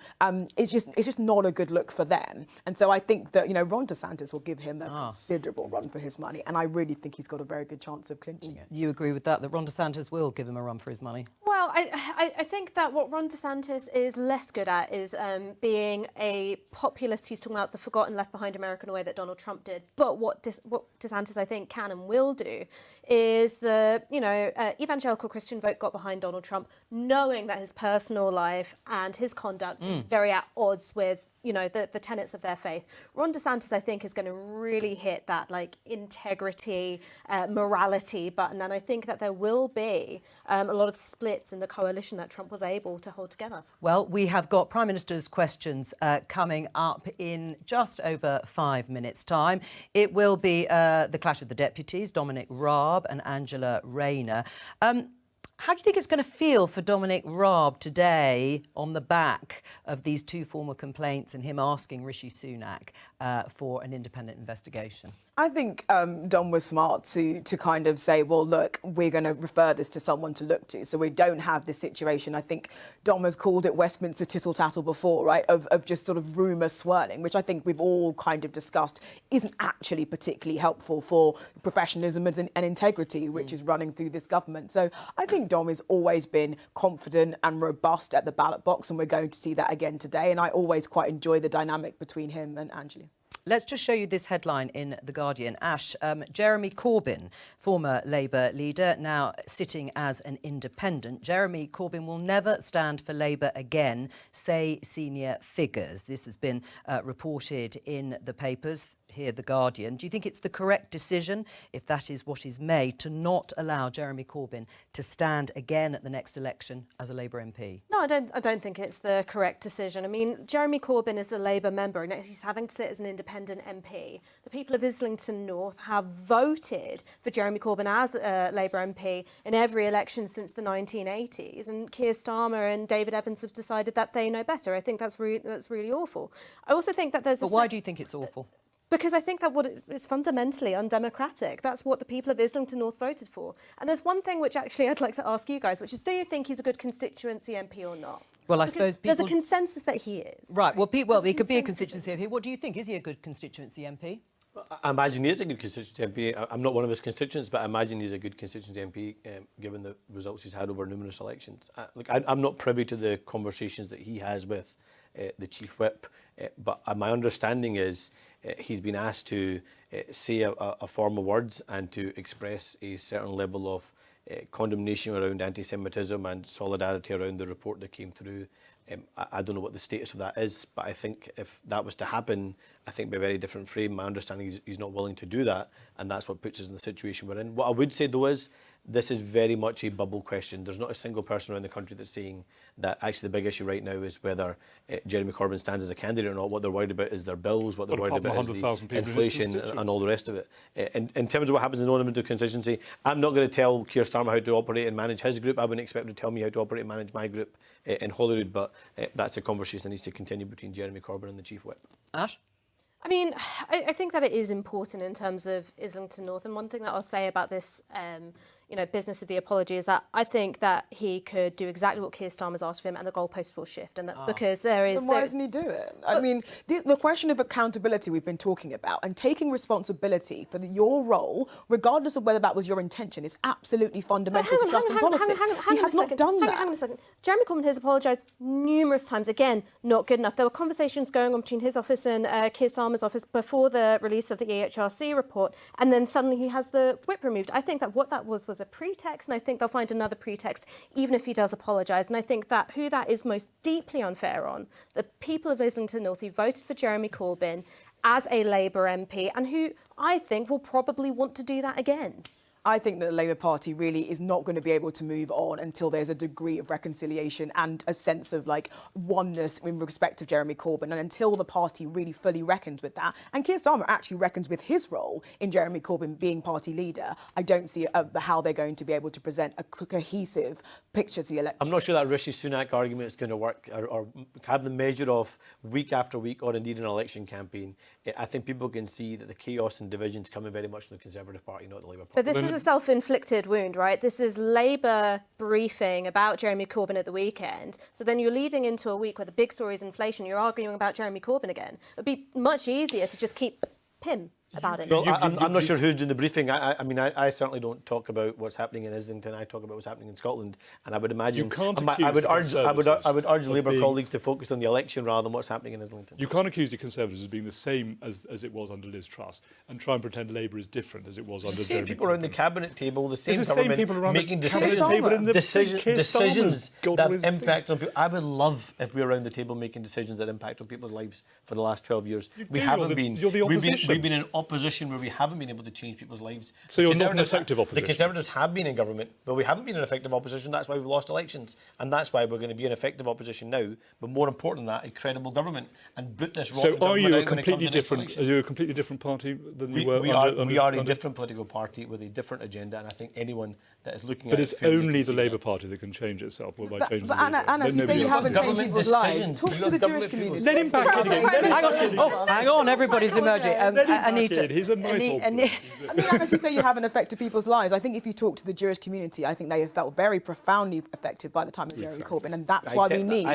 it's just not a good look for them. And so I think that Ron DeSantis will give him a considerable run for his money, and I really think he's got a very good chance of clinching it. You agree with that Ron DeSantis will give him a run for his money? Well, I think that what Ron DeSantis is less good at is being a populist who's talking about the forgotten, left behind American way that Donald Trump did. But what DeSantis, I think, can and will do is the, evangelical Christian vote got behind Donald Trump, knowing that his personal life and his conduct is very at odds with the tenets of their faith. Ron DeSantis, I think, is going to really hit that integrity, morality button, and I think that there will be a lot of splits in the coalition that Trump was able to hold together. Well, we have got Prime Minister's questions coming up in just over 5 minutes' time. It will be the clash of the deputies, Dominic Raab and Angela Rayner. How do you think it's going to feel for Dominic Raab today on the back of these two former complaints and him asking Rishi Sunak for an independent investigation? I think Dom was smart to kind of say, well, look, we're going to refer this to someone to look to, so we don't have this situation. I think Dom has called it Westminster tittle-tattle before, right, of just sort of rumour swirling, which I think we've all kind of discussed isn't actually particularly helpful for professionalism and integrity, which is running through this government. So I think Dom has always been confident and robust at the ballot box, and we're going to see that again today. And I always quite enjoy the dynamic between him and Angela. Let's just show you this headline in The Guardian. Ash, Jeremy Corbyn, former Labour leader, now sitting as an independent. Jeremy Corbyn will never stand for Labour again, say senior figures. This has been reported in the papers. here, The Guardian. Do you think it's the correct decision, if that is what is made, to not allow Jeremy Corbyn to stand again at the next election as a Labour MP? No, I don't think it's the correct decision. I mean, Jeremy Corbyn is a Labour member and he's having to sit as an independent MP. The people of Islington North have voted for Jeremy Corbyn as a Labour MP in every election since the 1980s, and Keir Starmer and David Evans have decided that they know better. I think that's really awful. I also think that there's. But why do you think it's awful? Because I think that it's fundamentally undemocratic. That's what the people of Islington North voted for. And there's one thing which actually I'd like to ask you guys, which is, do you think he's a good constituency MP or not? Well, I Because suppose people... there's a consensus that he is. Right, well, he could be a constituency MP. What do you think? Is he a good constituency MP? I imagine he is a good constituency MP. I'm not one of his constituents, but I imagine he's a good constituency MP, given the results he's had over numerous elections. I'm not privy to the conversations that he has with the Chief Whip, but my understanding is he's been asked to say a form of words and to express a certain level of condemnation around anti-Semitism and solidarity around the report that came through. I don't know what the status of that is, but I think if that was to happen, I think it'd be a very different frame. My understanding is he's not willing to do that, and that's what puts us in the situation we're in. What I would say, though, is this is very much a bubble question. There's not a single person around the country that's saying that actually the big issue right now is whether Jeremy Corbyn stands as a candidate or not. What they're worried about is their bills, what they're worried about is the inflation and all the rest of it. In terms of what happens in the non-limited constituency, I'm not going to tell Keir Starmer how to operate and manage his group. I wouldn't expect him to tell me how to operate and manage my group in Holyrood, but that's a conversation that needs to continue between Jeremy Corbyn and the Chief Whip. Ash? I mean, I think that it is important in terms of Islington North. And one thing that I'll say about this business of the apology is that I think that he could do exactly what Keir Starmer's asked of him and the goalposts will shift. And that's because there is... Then why doesn't he do it? I mean, the question of accountability we've been talking about and taking responsibility for your role, regardless of whether that was your intention, is absolutely fundamental to trust in politics. He has not done that. Hang on a second. Jeremy Corbyn has apologised numerous times. Again, not good enough. There were conversations going on between his office and Keir Starmer's office before the release of the EHRC report, and then suddenly he has the whip removed. I think that what that was a pretext, and I think they'll find another pretext even if he does apologise. And I think that who that is most deeply unfair on, the people of Islington North who voted for Jeremy Corbyn as a Labour MP and who I think will probably want to do that again. I think that the Labour Party really is not going to be able to move on until there's a degree of reconciliation and a sense of oneness in respect of Jeremy Corbyn, and until the party really fully reckons with that. And Keir Starmer actually reckons with his role in Jeremy Corbyn being party leader. I don't see how they're going to be able to present a cohesive picture to the election. I'm not sure that Rishi Sunak argument is going to work or have the measure of week after week or indeed an election campaign. I think people can see that the chaos and divisions coming very much from the Conservative Party, not the Labour Party. But this is a self-inflicted wound, right? This is Labour briefing about Jeremy Corbyn at the weekend. So then you're leading into a week where the big story is inflation. You're arguing about Jeremy Corbyn again. It would be much easier to just keep Pym about it. Well, I'm not sure who's doing the briefing. I mean, I certainly don't talk about what's happening in Islington. I talk about what's happening in Scotland, and I would imagine you can't I would urge Labour colleagues to focus on the election rather than what's happening in Islington. You can't accuse the Conservatives of being the same as it was under Liz Truss and try and pretend Labour is different as it was under Jeremy Corbyn. The same people around the cabinet table, the same people around making the decisions that impact on people. I would love if we were around the table making decisions that impact on people's lives for the last 12 years. We haven't been. You're the opposition. We've been in opposition where we haven't been able to change people's lives. So you're not an effective opposition? The Conservatives have been in government, but we haven't been an effective opposition. That's why we've lost elections. And that's why we're going to be an effective opposition now. But more important than that, a credible government. And boot this wrong. So are you a completely different? Are you a completely different party than you were? We are a different political party with a different agenda. And I think anyone that is looking at it... But it's only the Labour Party that can change itself. But Anna, you say you haven't changed people's lives. Talk to the Jewish community. Let him back in. Hang on, everybody's emerging. Anita. He's a nice old boy. I mean, as you say, you haven't affected people's lives. I think if you talk to the Jewish community, I think they have felt very profoundly affected by the time of Jeremy Corbyn, and that's why we need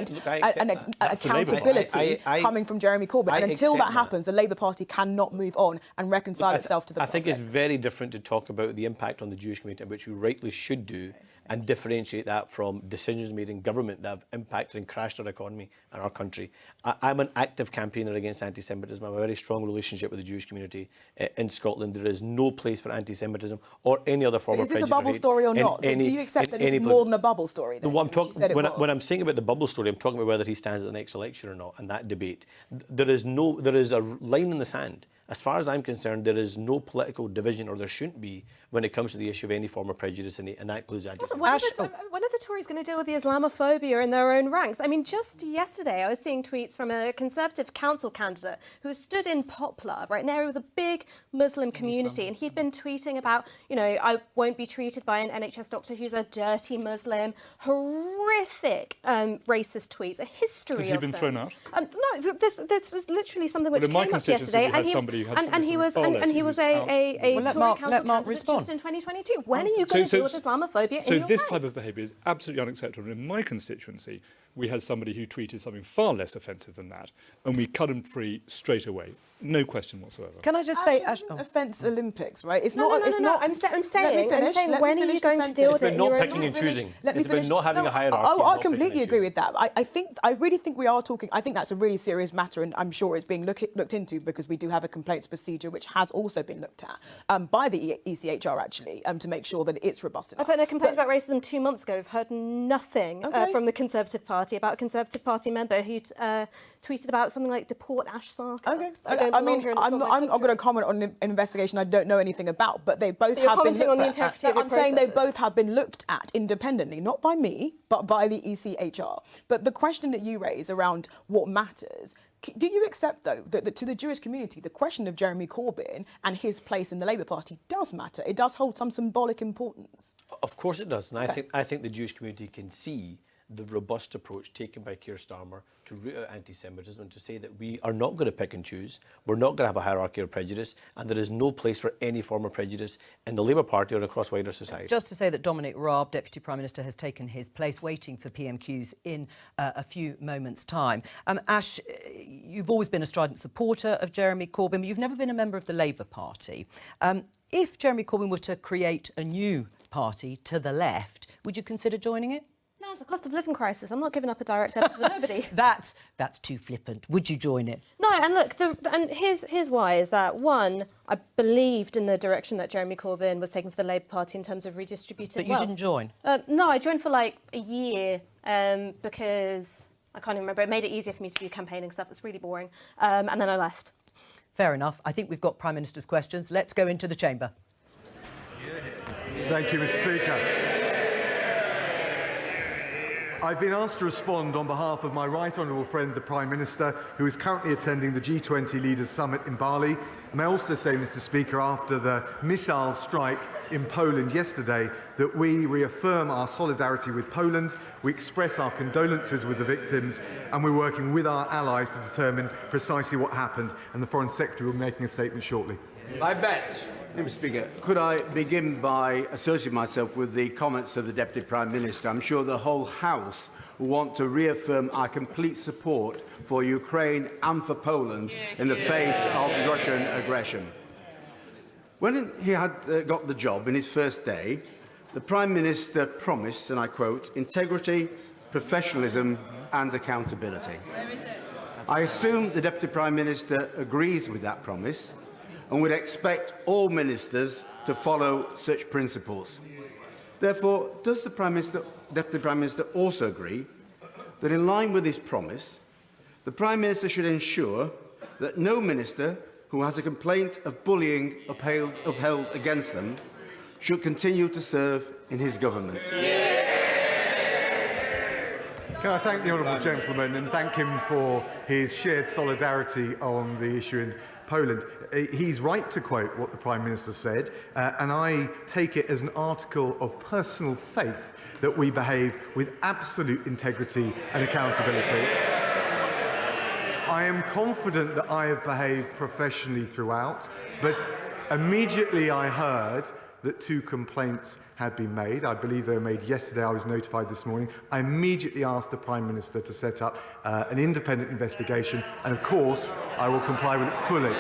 accountability coming from Jeremy Corbyn. And until that happens, the Labour Party cannot move on and reconcile itself to the I think it's very different to talk about the impact on the Jewish community, which we rightly should do, and differentiate that from decisions made in government that have impacted and crashed our economy and our country. I'm an active campaigner against anti-Semitism. I have a very strong relationship with the Jewish community in Scotland. There is no place for anti-Semitism or any other form of prejudice. Is this a bubble story or not? So do you accept that it's more than a bubble story? Then, when I'm saying about the bubble story, I'm talking about whether he stands at the next election or not, and that debate. There is a line in the sand As far as I'm concerned, there is no political division, or there shouldn't be, when it comes to the issue of any form of prejudice, and that includes adjectives. When are the Tories going to deal with the Islamophobia in their own ranks? I mean, just yesterday I was seeing tweets from a Conservative council candidate who stood in Poplar, right, an area with a big Muslim community, and he'd been tweeting about, you know, I won't be treated by an NHS doctor who's a dirty Muslim, horrific racist tweets, a history of them. Has he been thrown out? No, this is literally something which came up yesterday, and he was a Tory council candidate just in 2022. When are you going to deal with Islamophobia in your So this ranks? type of behaviour is absolutely unacceptable. In my constituency, we had somebody who tweeted something far less offensive than that, and we cut him free straight away. No question whatsoever. Can I just say, offence Olympics, right? It's not. I'm saying, when are you going to deal with it? It's about not picking and choosing. It's about not having a hierarchy. I completely agree with that. I really think we are talking. I think that's a really serious matter, and I'm sure it's being looked into, because we do have a complaints procedure which has also been looked at by the ECHR actually, to make sure that it's robust enough. I put in a complaint about racism 2 months ago. We've heard nothing from the Conservative Party about a Conservative Party member who tweeted about something like deport Ash Sarkar. I mean, I'm not going to comment on an investigation I don't know anything about, but they both have been looked at. I'm saying they both have been looked at independently, not by me, but by the ECHR. But the question that you raise around what matters, do you accept, though, that to the Jewish community, the question of Jeremy Corbyn and his place in the Labour Party does matter? It does hold some symbolic importance. Of course it does, and I think the Jewish community can see the robust approach taken by Keir Starmer to root out anti-Semitism and to say that we are not going to pick and choose, we're not going to have a hierarchy of prejudice, and there is no place for any form of prejudice in the Labour Party or across wider society. Just to say that Dominic Raab, Deputy Prime Minister, has taken his place, waiting for PMQ'S in a few moments' time. Ash, you've always been a strident supporter of Jeremy Corbyn, but you've never been a member of the Labour Party. If Jeremy Corbyn were to create a new party to the left, would you consider joining it? No, it's a cost of living crisis. I'm not giving up a direct debit for nobody. That's too flippant. Would you join it? No, and look, and here's why, is that, one, I believed in the direction that Jeremy Corbyn was taking for the Labour Party in terms of redistributing wealth. But you didn't join? No, I joined for like a year because I can't even remember. It made it easier for me to do campaigning stuff. It's really boring. And then I left. Fair enough. I think we've got Prime Minister's questions. Let's go into the chamber. Thank you, Mr. Speaker. I've been asked to respond on behalf of my right honourable friend, the Prime Minister, who is currently attending the G20 Leaders Summit in Bali. And I also say, Mr. Speaker, after the missile strike in Poland yesterday, that we reaffirm our solidarity with Poland, we express our condolences with the victims, and we're working with our allies to determine precisely what happened. And the Foreign Secretary will be making a statement shortly. I bet. Mr. Speaker, could I begin by associating myself with the comments of the Deputy Prime Minister? I'm sure the whole House will want to reaffirm our complete support for Ukraine and for Poland in the face of Russian aggression. When he had got the job in his first day, the Prime Minister promised, and I quote, integrity, professionalism and accountability. I assume the Deputy Prime Minister agrees with that promise and would expect all ministers to follow such principles. Therefore, does the Deputy Prime Minister also agree that, in line with his promise, the Prime Minister should ensure that no minister who has a complaint of bullying upheld against them should continue to serve in his government? Can I thank the honourable gentleman and thank him for his shared solidarity on the issue in Poland. He's right to quote what the Prime Minister said, and I take it as an article of personal faith that we behave with absolute integrity and accountability. I am confident that I have behaved professionally throughout, but immediately I heard that 2 complaints had been made. I believe they were made yesterday. I was notified this morning. I immediately asked the Prime Minister to set up an independent investigation, and of course, I will comply with it fully.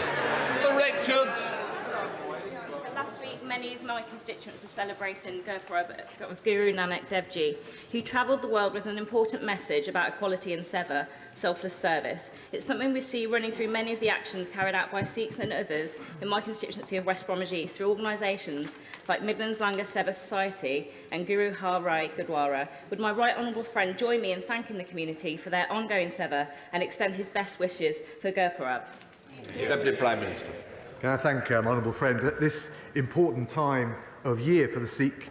Last week, many of my constituents are celebrating Gurpurab of Guru Nanak Dev Ji, who travelled the world with an important message about equality and seva, selfless service. It's something we see running through many of the actions carried out by Sikhs and others in my constituency of West Bromwich East through organisations like Midlands Langar Seva Society and Guru Har Rai Gurdwara. Would my right honourable friend join me in thanking the community for their ongoing seva and extend his best wishes for Gurpurab? Deputy Prime Minister. Can I thank my honourable friend at this important time of year for the Sikh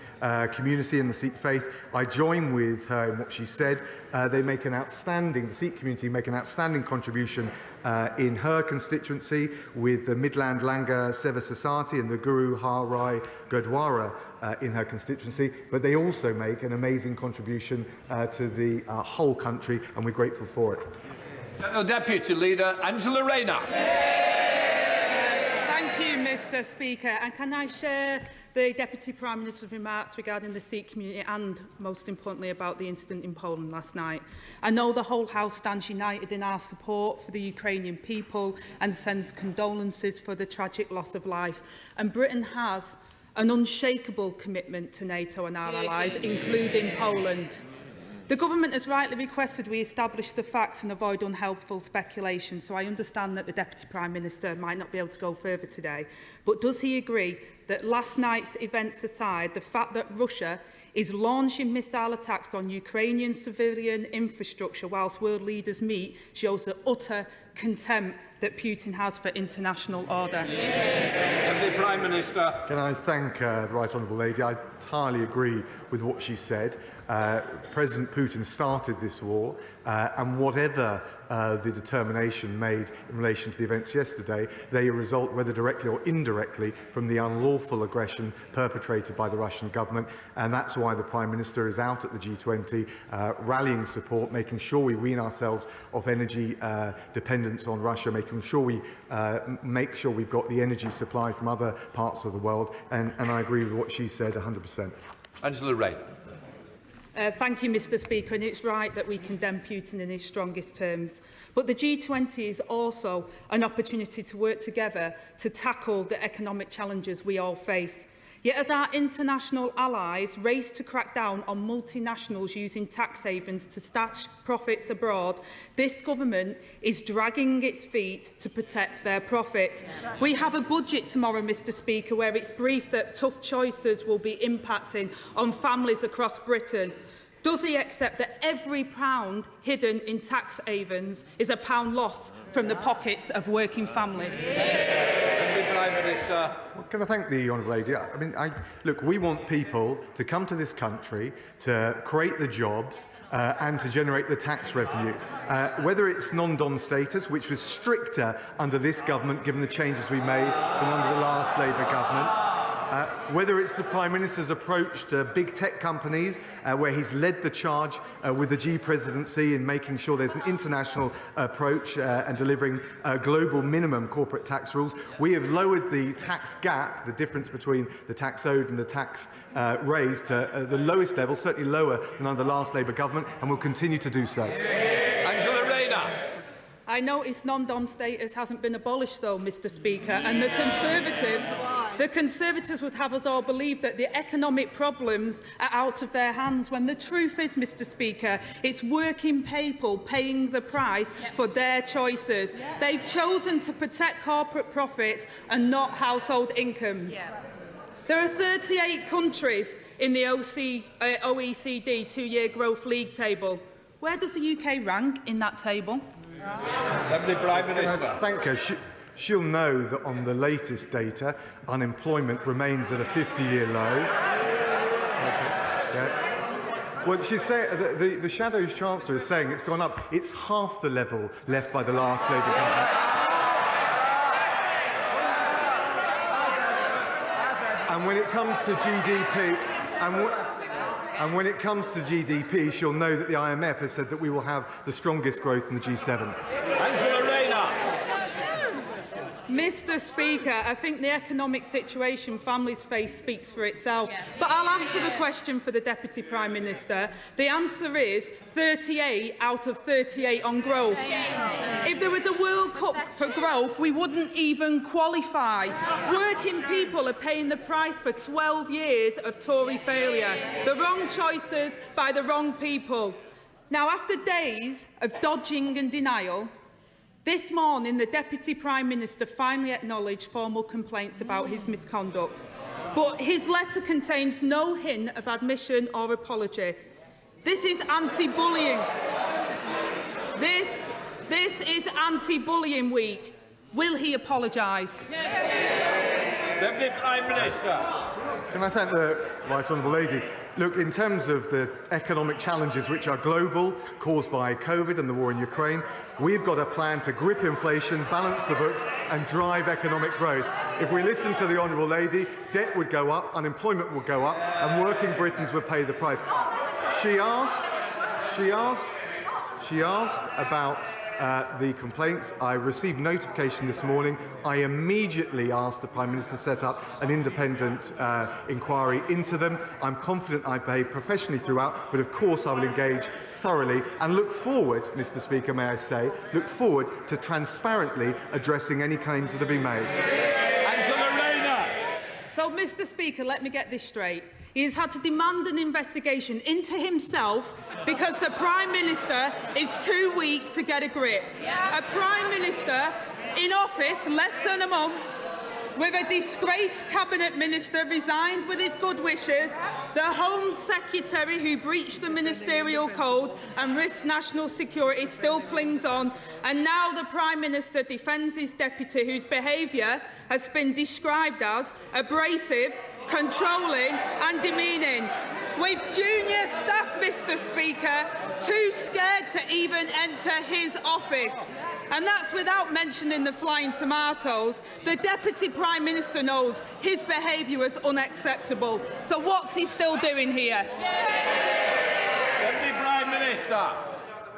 community and the Sikh faith. I join with her in what she said. The Sikh community make an outstanding contribution in her constituency with the Midland Langar Seva Society and the Guru Har Rai Gurdwara in her constituency, but they also make an amazing contribution to the whole country, and we're grateful for it. General Deputy Leader Angela Rayner. Thank you, Mr. Speaker. And can I share the Deputy Prime Minister's remarks regarding the Sikh community and, most importantly, about the incident in Poland last night? I know the whole House stands united in our support for the Ukrainian people and sends condolences for the tragic loss of life. And Britain has an unshakable commitment to NATO and our allies, including Poland. The government has rightly requested we establish the facts and avoid unhelpful speculation, so I understand that the Deputy Prime Minister might not be able to go further today. But does he agree that last night's events aside, the fact that Russia is launching missile attacks on Ukrainian civilian infrastructure whilst world leaders meet shows the utter contempt that Putin has for international order? Deputy Prime Minister. Can I thank the Right Honourable Lady? I entirely agree with what she said. President Putin started this war, and whatever the determination made in relation to the events yesterday, they result, whether directly or indirectly, from the unlawful aggression perpetrated by the Russian government. And that's why the Prime Minister is out at the G20, rallying support, making sure we wean ourselves off energy dependence on Russia, making sure we make sure we've got the energy supply from other parts of the world. And I agree with what she said 100%. Angela Rayner. Thank you, Mr. Speaker, and it's right that we condemn Putin in his strongest terms. But the G20 is also an opportunity to work together to tackle the economic challenges we all face. Yet as our international allies race to crack down on multinationals using tax havens to stash profits abroad, this government is dragging its feet to protect their profits. We have a budget tomorrow, Mr. Speaker, where it's briefed that tough choices will be impacting on families across Britain. Does he accept that every pound hidden in tax havens is a pound lost from the pockets of working families? Prime Minister. Well, can I thank the Honourable Lady? Look, we want people to come to this country to create the jobs and to generate the tax revenue. Whether it's non-dom status, which was stricter under this government, given the changes we made, than under the last Labour government. Whether it's the Prime Minister's approach to big tech companies, where he's led the charge with the G presidency in making sure there's an international approach and delivering global minimum corporate tax rules. We have lowered the tax gap, the difference between the tax owed and the tax raised, to the lowest level, certainly lower than under the last Labour government, and will continue to do so. Angela Rayner. I notice non-dom status hasn't been abolished, though, Mr. Speaker, and the Conservatives would have us all believe that the economic problems are out of their hands, when the truth is, Mr. Speaker, it's working people paying the price for their choices. They've chosen to protect corporate profits and not household incomes. There are 38 countries in the OECD two-year growth league table. Where does the UK rank in that table? Deputy Prime Minister. Thank her. She'll know that on the latest data, unemployment remains at a 50-year low. Well, she's saying the Shadow's Chancellor is saying it's gone up. It's half the level left by the last Labour government. And when it comes to GDP, and when it comes to GDP, she'll know that the IMF has said that we will have the strongest growth in the G7. Angela Rayner. Mr. Speaker, I think the economic situation families face speaks for itself. But I'll answer the question for the Deputy Prime Minister. The answer is 38 out of 38 on growth. If there was a World Cup for growth, we wouldn't even qualify. Working people are paying the price for 12 years of Tory failure. The wrong choices by the wrong people. Now, after days of dodging and denial, this morning, the Deputy Prime Minister finally acknowledged formal complaints about his misconduct. But his letter contains no hint of admission or apology. This is anti-bullying. This is anti-bullying week. Will he apologise? Deputy Prime Minister. Can I thank the Right Honourable Lady? Look, in terms of the economic challenges which are global, caused by COVID and the war in Ukraine, we've got a plan to grip inflation, balance the books and drive economic growth. If we listen to the Honourable Lady, debt would go up, unemployment would go up and working Britons would pay the price. She asked about the complaints. I received notification this morning. I immediately asked the Prime Minister to set up an independent inquiry into them. I'm confident I behaved professionally throughout, but of course I will engage thoroughly and look forward, Mr. Speaker, may I say, look forward to transparently addressing any claims that have been made. So, Mr. Speaker, let me get this straight. He has had to demand an investigation into himself because the Prime Minister is too weak to get a grip. A Prime Minister in office less than a month, with a disgraced Cabinet Minister resigned with his good wishes, the Home Secretary who breached the ministerial code and risked national security still clings on, and now the Prime Minister defends his deputy whose behaviour has been described as abrasive, controlling and demeaning. With junior staff, Mr. Speaker, too scared to even enter his office. And that's without mentioning the flying tomatoes. The Deputy Prime Minister knows his behaviour was unacceptable. So what's he still doing here? Deputy Prime Minister.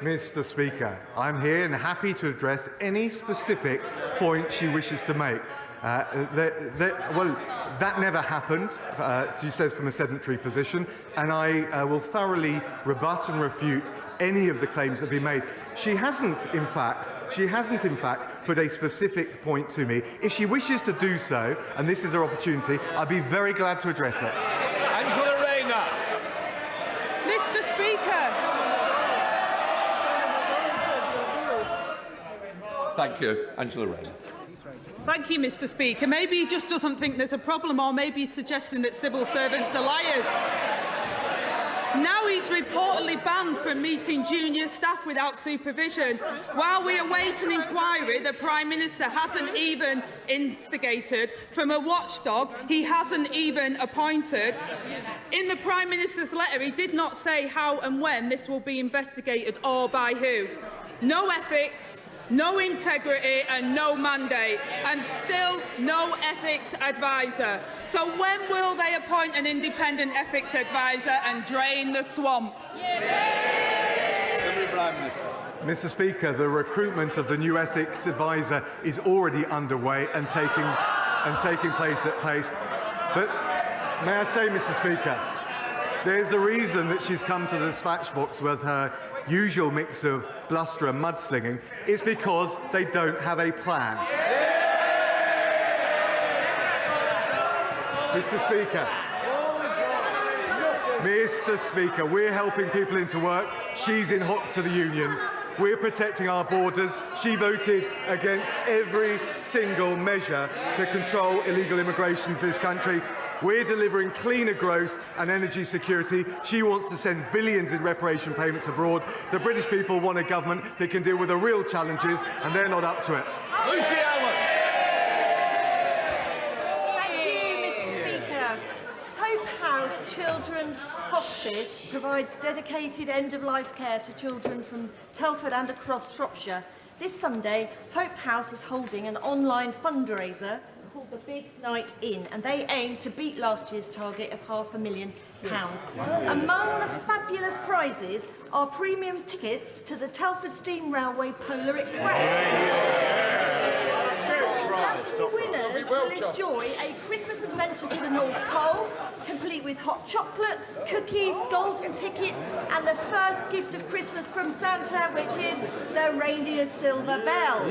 Mr. Speaker, I'm here and happy to address any specific point she wishes to make. Well, that never happened, she says, from a sedentary position, and I will thoroughly rebut and refute any of the claims that have been made. She hasn't, in fact, put a specific point to me. If she wishes to do so, and this is her opportunity, I'd be very glad to address it. Angela Rayner. Mr. Speaker. Thank you. Angela Rayner. Thank you, Mr. Speaker. Maybe he just doesn't think there's a problem, or maybe he's suggesting that civil servants are liars. Now he's reportedly banned from meeting junior staff without supervision. While we await an inquiry the Prime Minister hasn't even instigated from a watchdog he hasn't even appointed. In the Prime Minister's letter, he did not say how and when this will be investigated or by who. No ethics, no integrity and no mandate, and still no ethics advisor. So when will they appoint an independent ethics advisor and drain the swamp? Mr. Speaker, the recruitment of the new ethics advisor is already underway and taking place at pace. But may I say, Mr. Speaker, there's a reason that she's come to the dispatch box with her usual mix of bluster and mudslinging. It's because they don't have a plan. Mr. Speaker, we're helping people into work. She's in hock to the unions. We're protecting our borders. She voted against every single measure to control illegal immigration for this country. We're delivering cleaner growth and energy security. She wants to send billions in reparation payments abroad. The British people want a government that can deal with the real challenges, and they're not up to it. Lucy Allen. Thank you, Mr. Speaker. Hope House Children's Hospice provides dedicated end-of-life care to children from Telford and across Shropshire. This Sunday, Hope House is holding an online fundraiser called the Big Night In, and they aim to beat last year's target of £500,000. Among the fabulous prizes are premium tickets to the Telford Steam Railway Polar Express. Winners will enjoy a Christmas adventure to the North Pole, complete with hot chocolate, cookies, golden tickets, and the first gift of Christmas from Santa, which is the reindeer's silver bell.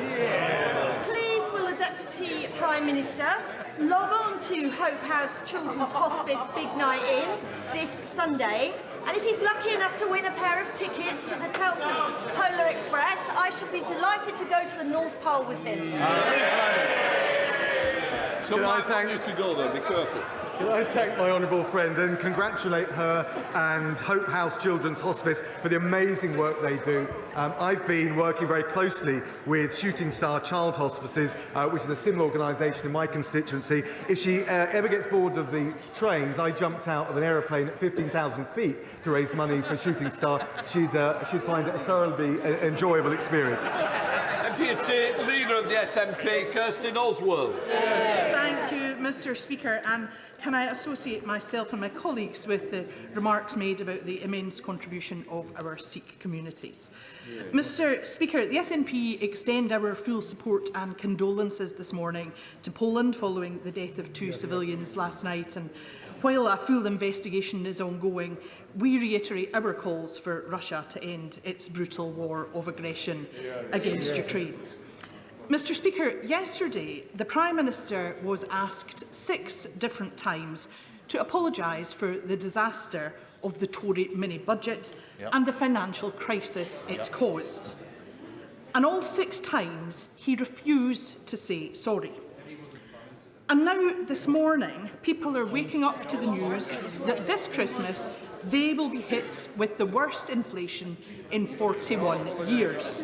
Please will the Deputy Prime Minister log on to Hope House Children's Hospice Big Night In this Sunday, and if he's lucky enough to win a pair of tickets to the Telford Polar Express, I should be delighted to go to the North Pole with him. Some might want you to go there, be careful. Can I thank my honourable friend and congratulate her and Hope House Children's Hospice for the amazing work they do. I've been working very closely with Shooting Star Child Hospices, which is a similar organisation in my constituency. If she ever gets bored of the trains, I jumped out of an aeroplane at 15,000 feet to raise money for Shooting Star. She'd find it a thoroughly enjoyable experience. Deputy Leader of the SNP, Kirsten Oswald. Thank you, Mr. Speaker. And can I associate myself and my colleagues with the remarks made about the immense contribution of our Sikh communities? Mr. Speaker, the SNP extend our full support and condolences this morning to Poland following the death of two civilians last night. And while a full investigation is ongoing, we reiterate our calls for Russia to end its brutal war of aggression against Ukraine. Mr. Speaker, yesterday the Prime Minister was asked 6 different times to apologise for the disaster of the Tory mini-budget and the financial crisis it caused. And all 6 times he refused to say sorry. And now, this morning, people are waking up to the news that this Christmas they will be hit with the worst inflation in 41 years.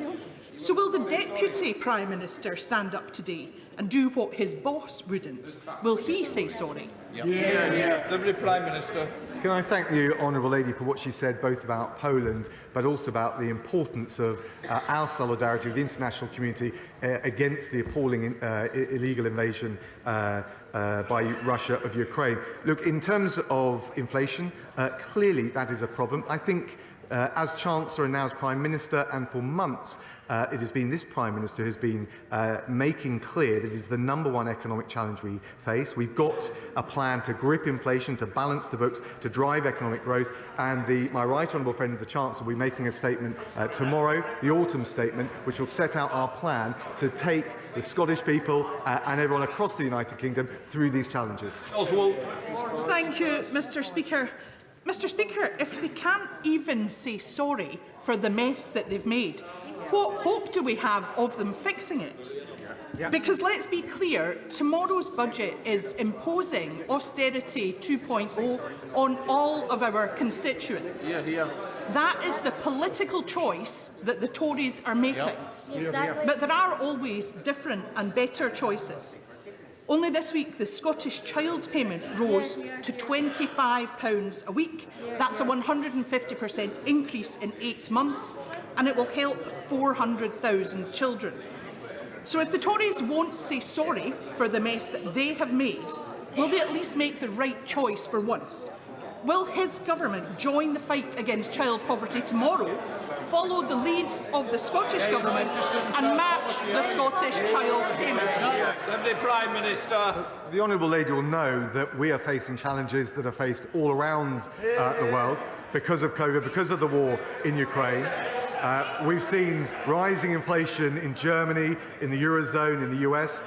So will the Deputy Prime Minister stand up today and do what his boss wouldn't? Will he say sorry? Deputy Prime Minister. Can I thank the honourable lady for what she said, both about Poland, but also about the importance of our solidarity with the international community against the appalling illegal invasion by Russia of Ukraine. Look, in terms of inflation, clearly that is a problem. I think as Chancellor and now as Prime Minister, and for months, it has been this Prime Minister who's been making clear that it is the #1 economic challenge we face. We've got a plan to grip inflation, to balance the books, to drive economic growth, and my right honourable friend, the Chancellor, will be making a statement tomorrow, the autumn statement, which will set out our plan to take the Scottish people and everyone across the United Kingdom through these challenges. Oswald. Thank you, Mr. Speaker. Mr. Speaker, if they can't even say sorry for the mess that they've made, what hope do we have of them fixing it? Because let's be clear, tomorrow's budget is imposing austerity 2.0 on all of our constituents. That is the political choice that the Tories are making. Exactly. But there are always different and better choices. Only this week, the Scottish Child's Payment rose to £25 a week. That's a 150% increase in 8 months, and it will help 400,000 children. So if the Tories won't say sorry for the mess that they have made, will they at least make the right choice for once? Will his government join the fight against child poverty tomorrow, follow the lead of the Scottish Government and match the Scottish Child Payment? Deputy Prime Minister. The honourable lady will know that we are facing challenges that are faced all around the world because of COVID, because of the war in Ukraine. We've seen rising inflation in Germany, in the Eurozone, in the US,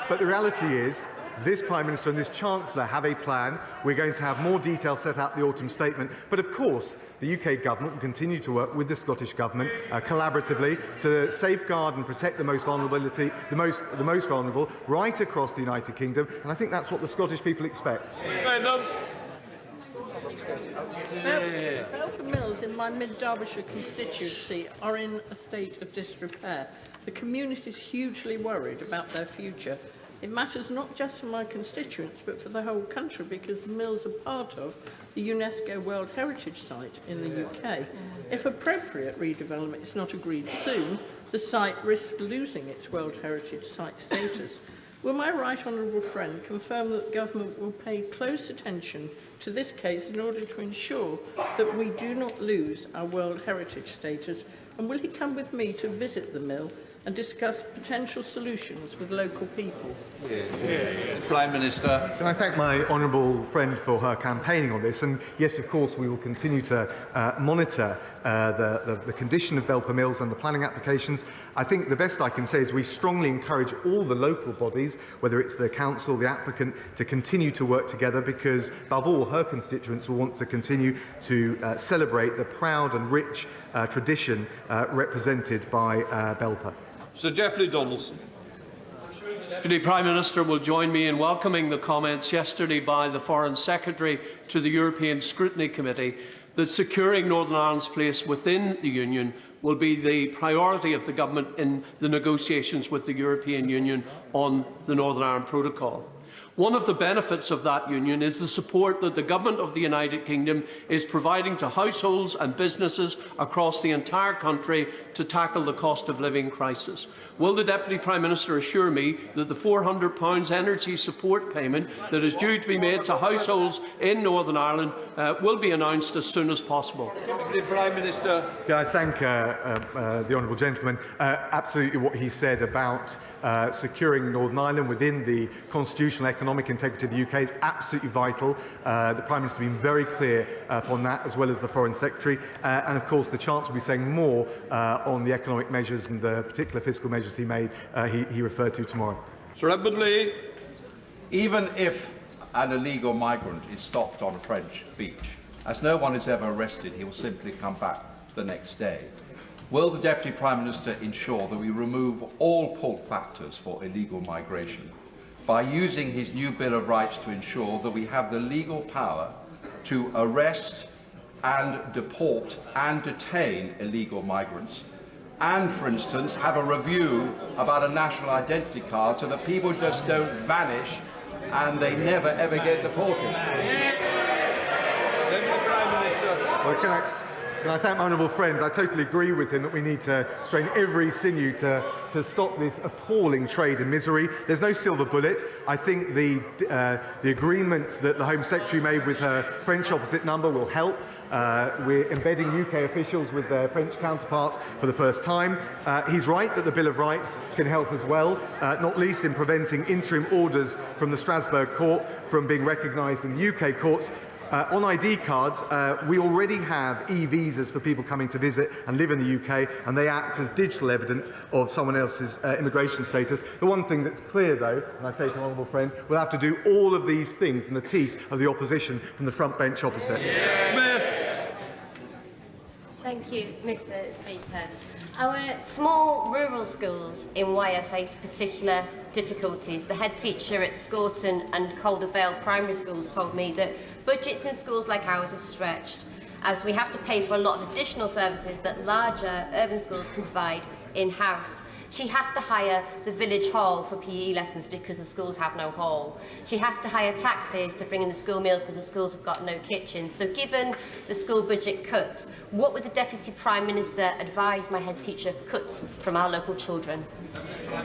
but the reality is this Prime Minister and this Chancellor have a plan. We're going to have more detail set out in the autumn statement, but of course the UK Government will continue to work with the Scottish Government collaboratively to safeguard and protect the most vulnerable right across the United Kingdom, and I think that's what the Scottish people expect. Belper Mills in my mid-Derbyshire constituency are in a state of disrepair. The community is hugely worried about their future. It matters not just for my constituents but for the whole country, because the mills are part of the UNESCO World Heritage Site in the UK. If appropriate redevelopment is not agreed soon, the site risks losing its World Heritage Site status. Will my right honourable friend confirm that the government will pay close attention to this case in order to ensure that we do not lose our World Heritage status? And will he come with me to visit the mill and discuss potential solutions with local people? Prime Minister. Can I thank my honourable friend for her campaigning on this? And yes, of course, we will continue to monitor the condition of Belper Mills and the planning applications. I think the best I can say is we strongly encourage all the local bodies, whether it's the council, the applicant, to continue to work together, because above all, her constituents will want to continue to celebrate the proud and rich tradition represented by Belper. Sir Geoffrey Donaldson. Deputy Prime Minister will join me in welcoming the comments yesterday by the Foreign Secretary to the European Scrutiny Committee that securing Northern Ireland's place within the Union will be the priority of the Government in the negotiations with the European Union on the Northern Ireland Protocol. One of the benefits of that union is the support that the Government of the United Kingdom is providing to households and businesses across the entire country to tackle the cost of living crisis. Will the Deputy Prime Minister assure me that the £400 energy support payment that is due to be made to households in Northern Ireland will be announced as soon as possible? Deputy Prime Minister. I thank the honourable gentleman. Absolutely what he said about securing Northern Ireland within the constitutional economic integrity of the UK is absolutely vital. The Prime Minister has been very clear upon that, as well as the Foreign Secretary. And of course, the Chancellor will be saying more on the economic measures and the particular fiscal measures he referred to tomorrow. Sir Edmund Even if an illegal migrant is stopped on a French beach, as no one is ever arrested, he will simply come back the next day. Will the Deputy Prime Minister ensure that we remove all pull factors for illegal migration by using his new Bill of Rights to ensure that we have the legal power to arrest and deport and detain illegal migrants, and, for instance, have a review about a national identity card so that people just don't vanish and they never ever get deported? Well, can I thank my honourable friend? I totally agree with him that we need to strain every sinew to stop this appalling trade in misery. There's no silver bullet. I think the agreement that the Home Secretary made with her French opposite number will help. We're embedding UK officials with their French counterparts for the first time. He's right that the Bill of Rights can help as well, not least in preventing interim orders from the Strasbourg court from being recognised in the UK courts. On ID cards, we already have e-visas for people coming to visit and live in the UK, and they act as digital evidence of someone else's immigration status. The one thing that's clear, though, and I say to my honourable friend, we'll have to do all of these things in the teeth of the opposition from the front bench opposite. Thank you, Mr. Speaker. Our small rural schools in Wyre face particular difficulties. The head teacher at Scorton and Caldervale primary schools told me that budgets in schools like ours are stretched, as we have to pay for a lot of additional services that larger urban schools can provide in-house. She has to hire the village hall for PE lessons because the schools have no hall. She has to hire taxis to bring in the school meals because the schools have got no kitchens. So given the school budget cuts, what would the Deputy Prime Minister advise my head teacher cuts from our local children?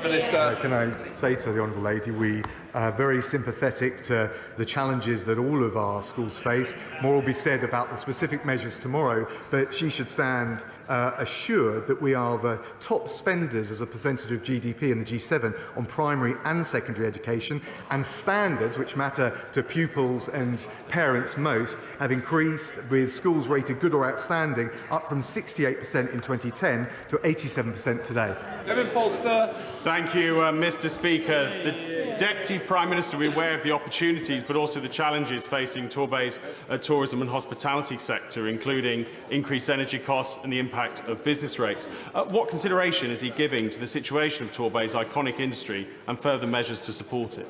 Minister. Can I say to the honourable lady, we are very sympathetic to the challenges that all of our schools face. More will be said about the specific measures tomorrow, but she should stand assured that we are the top spenders as a percentage of GDP in the G7 on primary and secondary education, and standards, which matter to pupils and parents most, have increased, with schools rated good or outstanding up from 68% in 2010 to 87% today. Kevin Foster. Thank you, Mr. Speaker. The Deputy Prime Minister will be aware of the opportunities but also the challenges facing Torbay's tourism and hospitality sector, including increased energy costs and the impact of business rates. What consideration is he giving to the situation of Torbay's iconic industry and further measures to support it?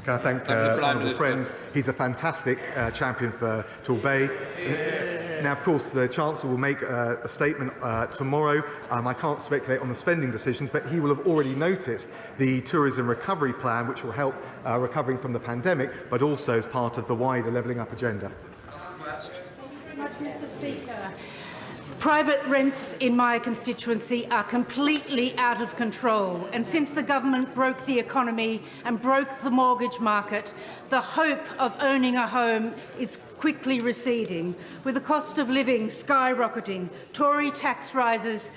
Can I thank the honourable friend? He's a fantastic champion for Torbay. Now, of course, the Chancellor will make a statement tomorrow. I can't speculate on the spending decisions, but he will have already noticed the tourism recovery plan, which will help recovering from the pandemic, but also as part of the wider levelling up agenda. Mr. Speaker. Private rents in my constituency are completely out of control, and since the government broke the economy and broke the mortgage market, the hope of owning a home is quickly receding, with the cost of living skyrocketing, Tory tax rises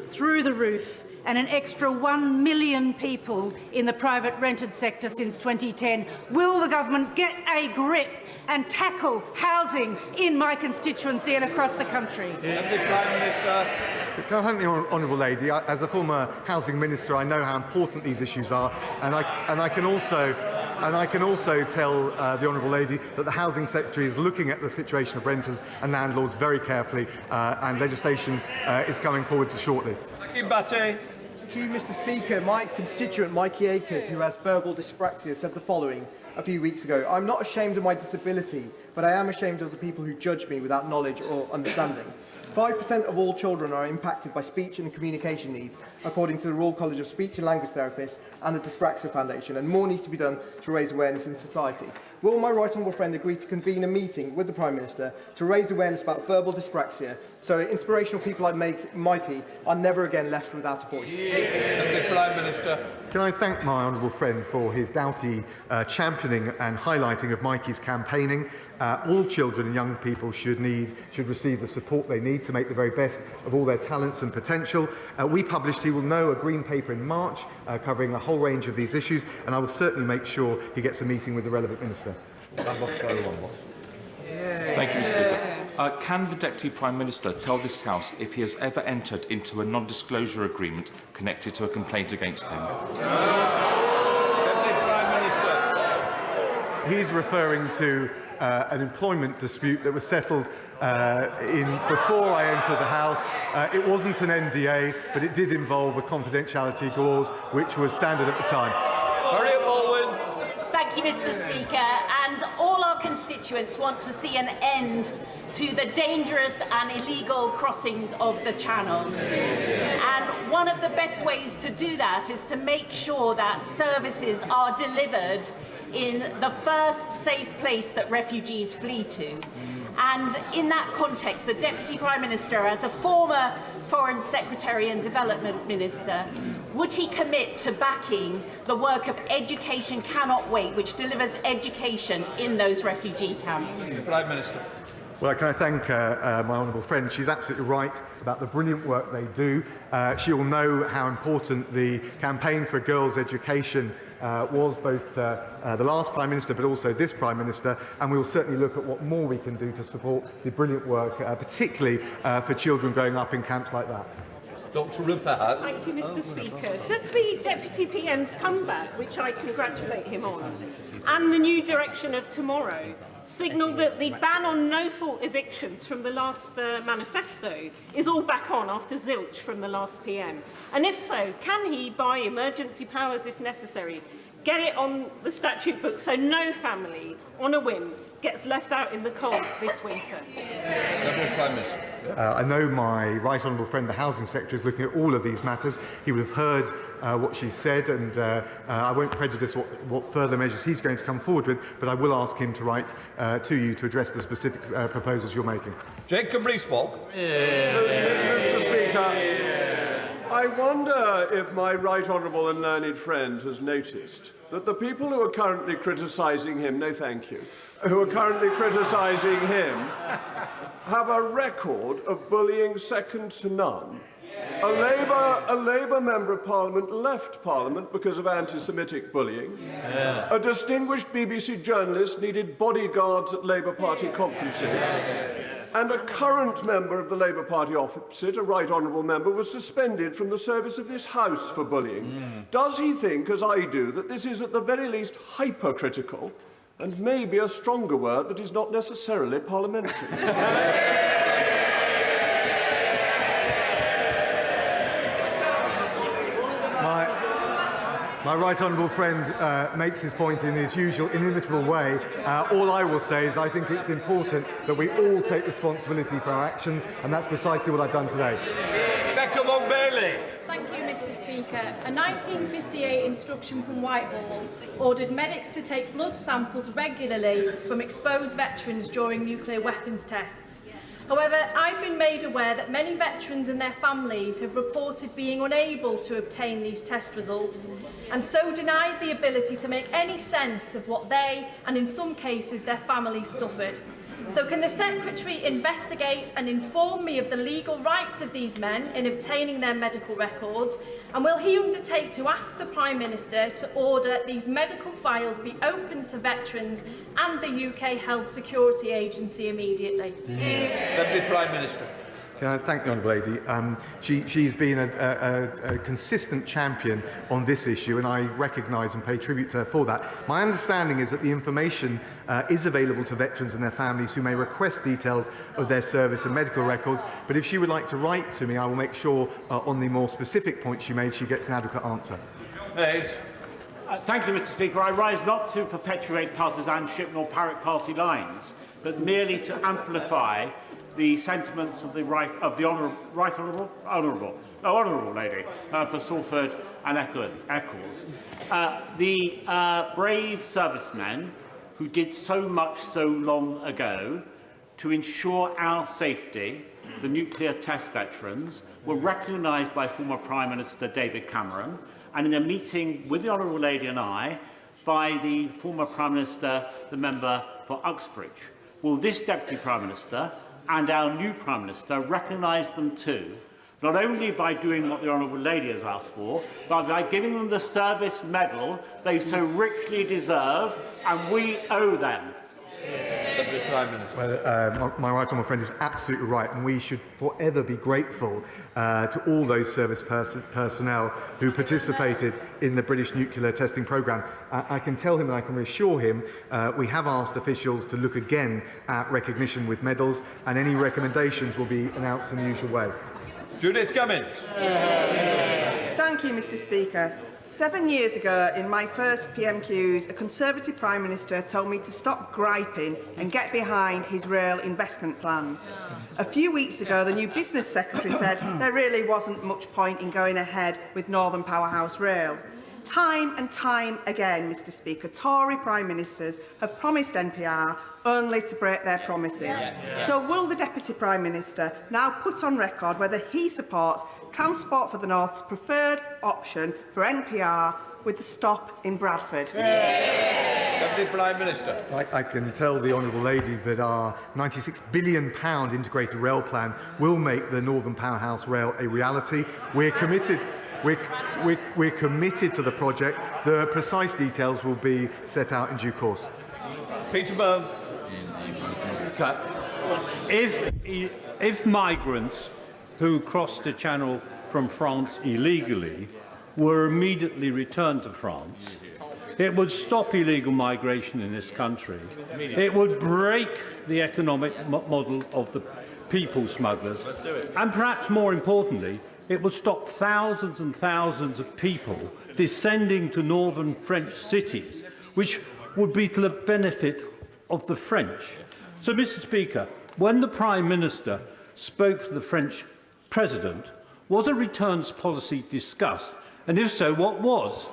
through the roof, and an extra 1 million people in the private rented sector since 2010. Will the government get a grip and tackle housing in my constituency and across the country? Deputy Prime Minister. Can I thank the honourable lady? As a former housing minister, I know how important these issues are, and I can also tell the honourable lady that the Housing Secretary is looking at the situation of renters and landlords very carefully, and legislation is coming forward shortly. Thank you, Batty. Thank you, Mr. Speaker. My constituent, Mikey Akers, who has verbal dyspraxia, said the following a few weeks ago: "I'm not ashamed of my disability, but I am ashamed of the people who judge me without knowledge or understanding." 5% of all children are impacted by speech and communication needs, according to the Royal College of Speech and Language Therapists and the Dyspraxia Foundation, and more needs to be done to raise awareness in society. Will my right honourable friend agree to convene a meeting with the Prime Minister to raise awareness about verbal dyspraxia, so inspirational people like Mikey are never again left without a voice? The Prime Minister. Can I thank my honourable friend for his doughty championing and highlighting of Mikey's campaigning? All children and young people should receive the support they need to make the very best of all their talents and potential. We published, he will know, a green paper in March covering a whole range of these issues, and I will certainly make sure he gets a meeting with the relevant minister. Thank you, Mr. Speaker. Can the Deputy Prime Minister tell this House if he has ever entered into a non-disclosure agreement connected to a complaint against him? He's referring to an employment dispute that was settled before I entered the House. It wasn't an NDA, but it did involve a confidentiality clause, which was standard at the time. Thank you, Mr. Speaker. And all our constituents want to see an end to the dangerous and illegal crossings of the Channel. And one of the best ways to do that is to make sure that services are delivered in the first safe place that refugees flee to. And in that context, the Deputy Prime Minister, as a former Foreign Secretary and Development Minister, would he commit to backing the work of Education Cannot Wait, which delivers education in those refugee camps? Prime Minister. Well, can I thank my honourable friend? She's absolutely right about the brilliant work they do. She will know how important the campaign for girls' education was, both the last Prime Minister but also this Prime Minister, and we will certainly look at what more we can do to support the brilliant work, particularly for children growing up in camps like that. Dr. Rupert. Thank you, Mr. Speaker. Does the Deputy PM's comeback, which I congratulate him on, and the new direction of tomorrow signal that the ban on no-fault evictions from the last manifesto is all back on after zilch from the last PM? And if so, can he, by emergency powers if necessary, get it on the statute book so no family, on a whim, gets left out in the cold this winter? Prime Minister. I know my right honourable friend, the Housing Secretary, is looking at all of these matters. He would have heard what she said, and I won't prejudice what further measures he's going to come forward with, but I will ask him to write to you to address the specific proposals you're making. Jacob Rees-Mogg. Mr. Speaker, I wonder if my right honourable and learned friend has noticed that the people who are currently criticising him, no thank you, who are currently criticising him have a record of bullying second to none. A Labour Member of Parliament left Parliament because of anti-Semitic bullying. A distinguished BBC journalist needed bodyguards at Labour Party conferences. And a current member of the Labour Party opposite, a right honourable member, was suspended from the service of this House for bullying. Does he think, as I do, that this is at the very least hypercritical, and maybe a stronger word that is not necessarily parliamentary? My right honourable friend makes his point in his usual inimitable way. All I will say is I think it's important that we all take responsibility for our actions, and that's precisely what I've done today. Rebecca Long-Bailey. Thank you, Mr. Speaker. A 1958 instruction from Whitehall ordered medics to take blood samples regularly from exposed veterans during nuclear weapons tests. However, I've been made aware that many veterans and their families have reported being unable to obtain these test results, and so denied the ability to make any sense of what they, and in some cases their families, suffered. So can the Secretary investigate and inform me of the legal rights of these men in obtaining their medical records, and will he undertake to ask the Prime Minister to order these medical files be opened to veterans and the UK Health Security Agency immediately? Deputy Prime Minister. Can I thank the Honourable Lady? She's been a consistent champion on this issue, and I recognise and pay tribute to her for that. My understanding is that the information is available to veterans and their families who may request details of their service and medical records, but if she would like to write to me, I will make sure on the more specific points she made, she gets an adequate answer. Thank you, Mr. Speaker. I rise not to perpetuate partisanship nor parrot party lines, but merely to amplify the sentiments of the honourable lady for Salford and Eccles. The brave servicemen who did so much so long ago to ensure our safety, the nuclear test veterans, were recognised by former Prime Minister David Cameron, and in a meeting with the Honourable Lady and I, by the former Prime Minister, the member for Uxbridge. Will this Deputy Prime Minister and our new Prime Minister recognise them too, not only by doing what the Honourable Lady has asked for, but by giving them the service medal they so richly deserve, and we owe them? Well, my right honourable friend is absolutely right, and we should forever be grateful to all those service personnel who participated in the British nuclear testing programme. I can tell him and I can reassure him we have asked officials to look again at recognition with medals, and any recommendations will be announced in the usual way. Judith Cummins. Thank you, Mr. Speaker. 7 years ago, in my first PMQ'S, a Conservative Prime Minister told me to stop griping and get behind his rail investment plans. A few weeks ago, the new Business Secretary said there really wasn't much point in going ahead with Northern Powerhouse Rail. Time and time again, Mr. Speaker, Tory Prime Ministers have promised NPR only to break their promises. So will the Deputy Prime Minister now put on record whether he supports Transport for the North's preferred option for NPR with the stop in Bradford? Deputy Prime Minister. I can tell the Honourable Lady that our £96 billion integrated rail plan will make the Northern Powerhouse Rail a reality. We're committed. We're committed to the project. The precise details will be set out in due course. Peter Byrne. If migrants who crossed the Channel from France illegally were immediately returned to France, it would stop illegal migration in this country. It would break the economic model of the people smugglers. And perhaps more importantly, it would stop thousands and thousands of people descending to northern French cities, which would be to the benefit of the French. So, Mr. Speaker, when the Prime Minister spoke to the French President, was a returns policy discussed? And if so, what was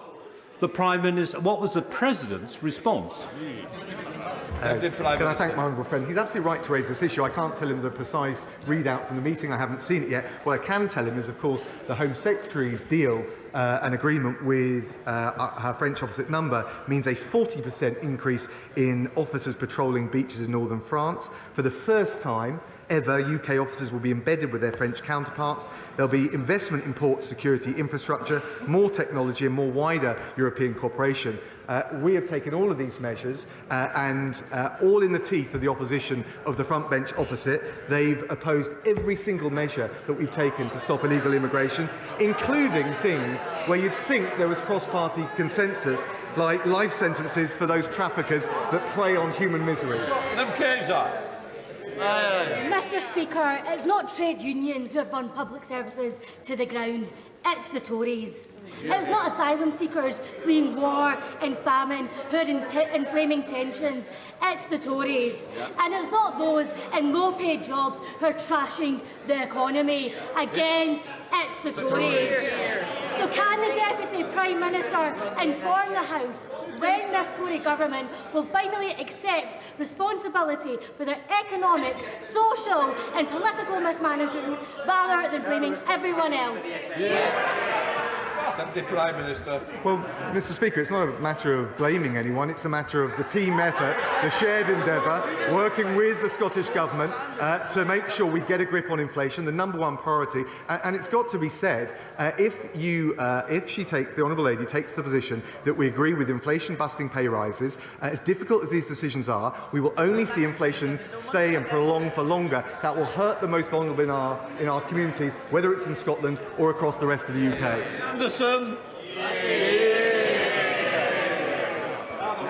the Prime Minister? What was the President's response? Can I thank my honourable friend? He's absolutely right to raise this issue. I can't tell him the precise readout from the meeting. I haven't seen it yet. What I can tell him is, of course, the Home Secretary's deal, an agreement with her French opposite number, means a 40% increase in officers patrolling beaches in northern France. For the first time ever, UK officers will be embedded with their French counterparts. There'll be investment in port security infrastructure, more technology and more wider European cooperation. We have taken all of these measures and all in the teeth of the opposition of the front bench opposite. They've opposed every single measure that we've taken to stop illegal immigration, including things where you'd think there was cross-party consensus, like life sentences for those traffickers that prey on human misery. Mr. Speaker, it's not trade unions who have burned public services to the ground, it's the Tories. It's not asylum seekers fleeing war and famine who are inflaming tensions, it's the Tories. And it's not those in low-paid jobs who are trashing the economy. Again, it's the Tories. So can the Deputy Prime Minister inform the House when this Tory government will finally accept responsibility for their economic, social and political mismanagement rather than blaming everyone else? Deputy Prime Minister. Well, Mr. Speaker, it's not a matter of blaming anyone, it's a matter of the team effort, the shared endeavour, working with the Scottish Government to make sure we get a grip on inflation, the #1 priority. And it's got to be said, if the Honourable Lady takes the position that we agree with inflation-busting pay rises, as difficult as these decisions are, we will only see inflation stay and prolong for longer. That will hurt the most vulnerable in our communities, whether it's in Scotland or across the rest of the UK. Anderson.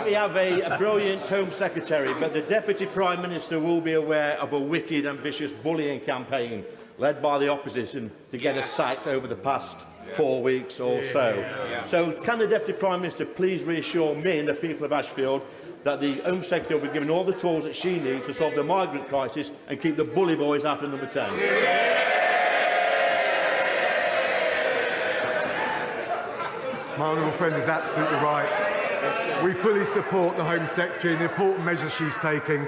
We have a brilliant Home Secretary, but the Deputy Prime Minister will be aware of a wicked and vicious bullying campaign led by the opposition to get us sacked over the past 4 weeks or so. So can the Deputy Prime Minister please reassure me and the people of Ashfield that the Home Secretary will be given all the tools that she needs to solve the migrant crisis and keep the bully boys out of number 10? My honourable friend is absolutely right. We fully support the Home Secretary and the important measures she's taking,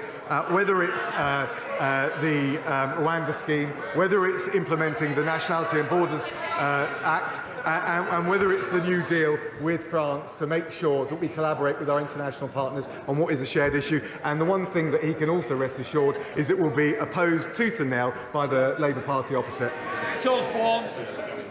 whether it's the Rwanda scheme, whether it's implementing the Nationality and Borders Act, and whether it's the New Deal with France to make sure that we collaborate with our international partners on what is a shared issue. And the one thing that he can also rest assured is it will be opposed tooth and nail by the Labour Party opposite. Charles Bourne.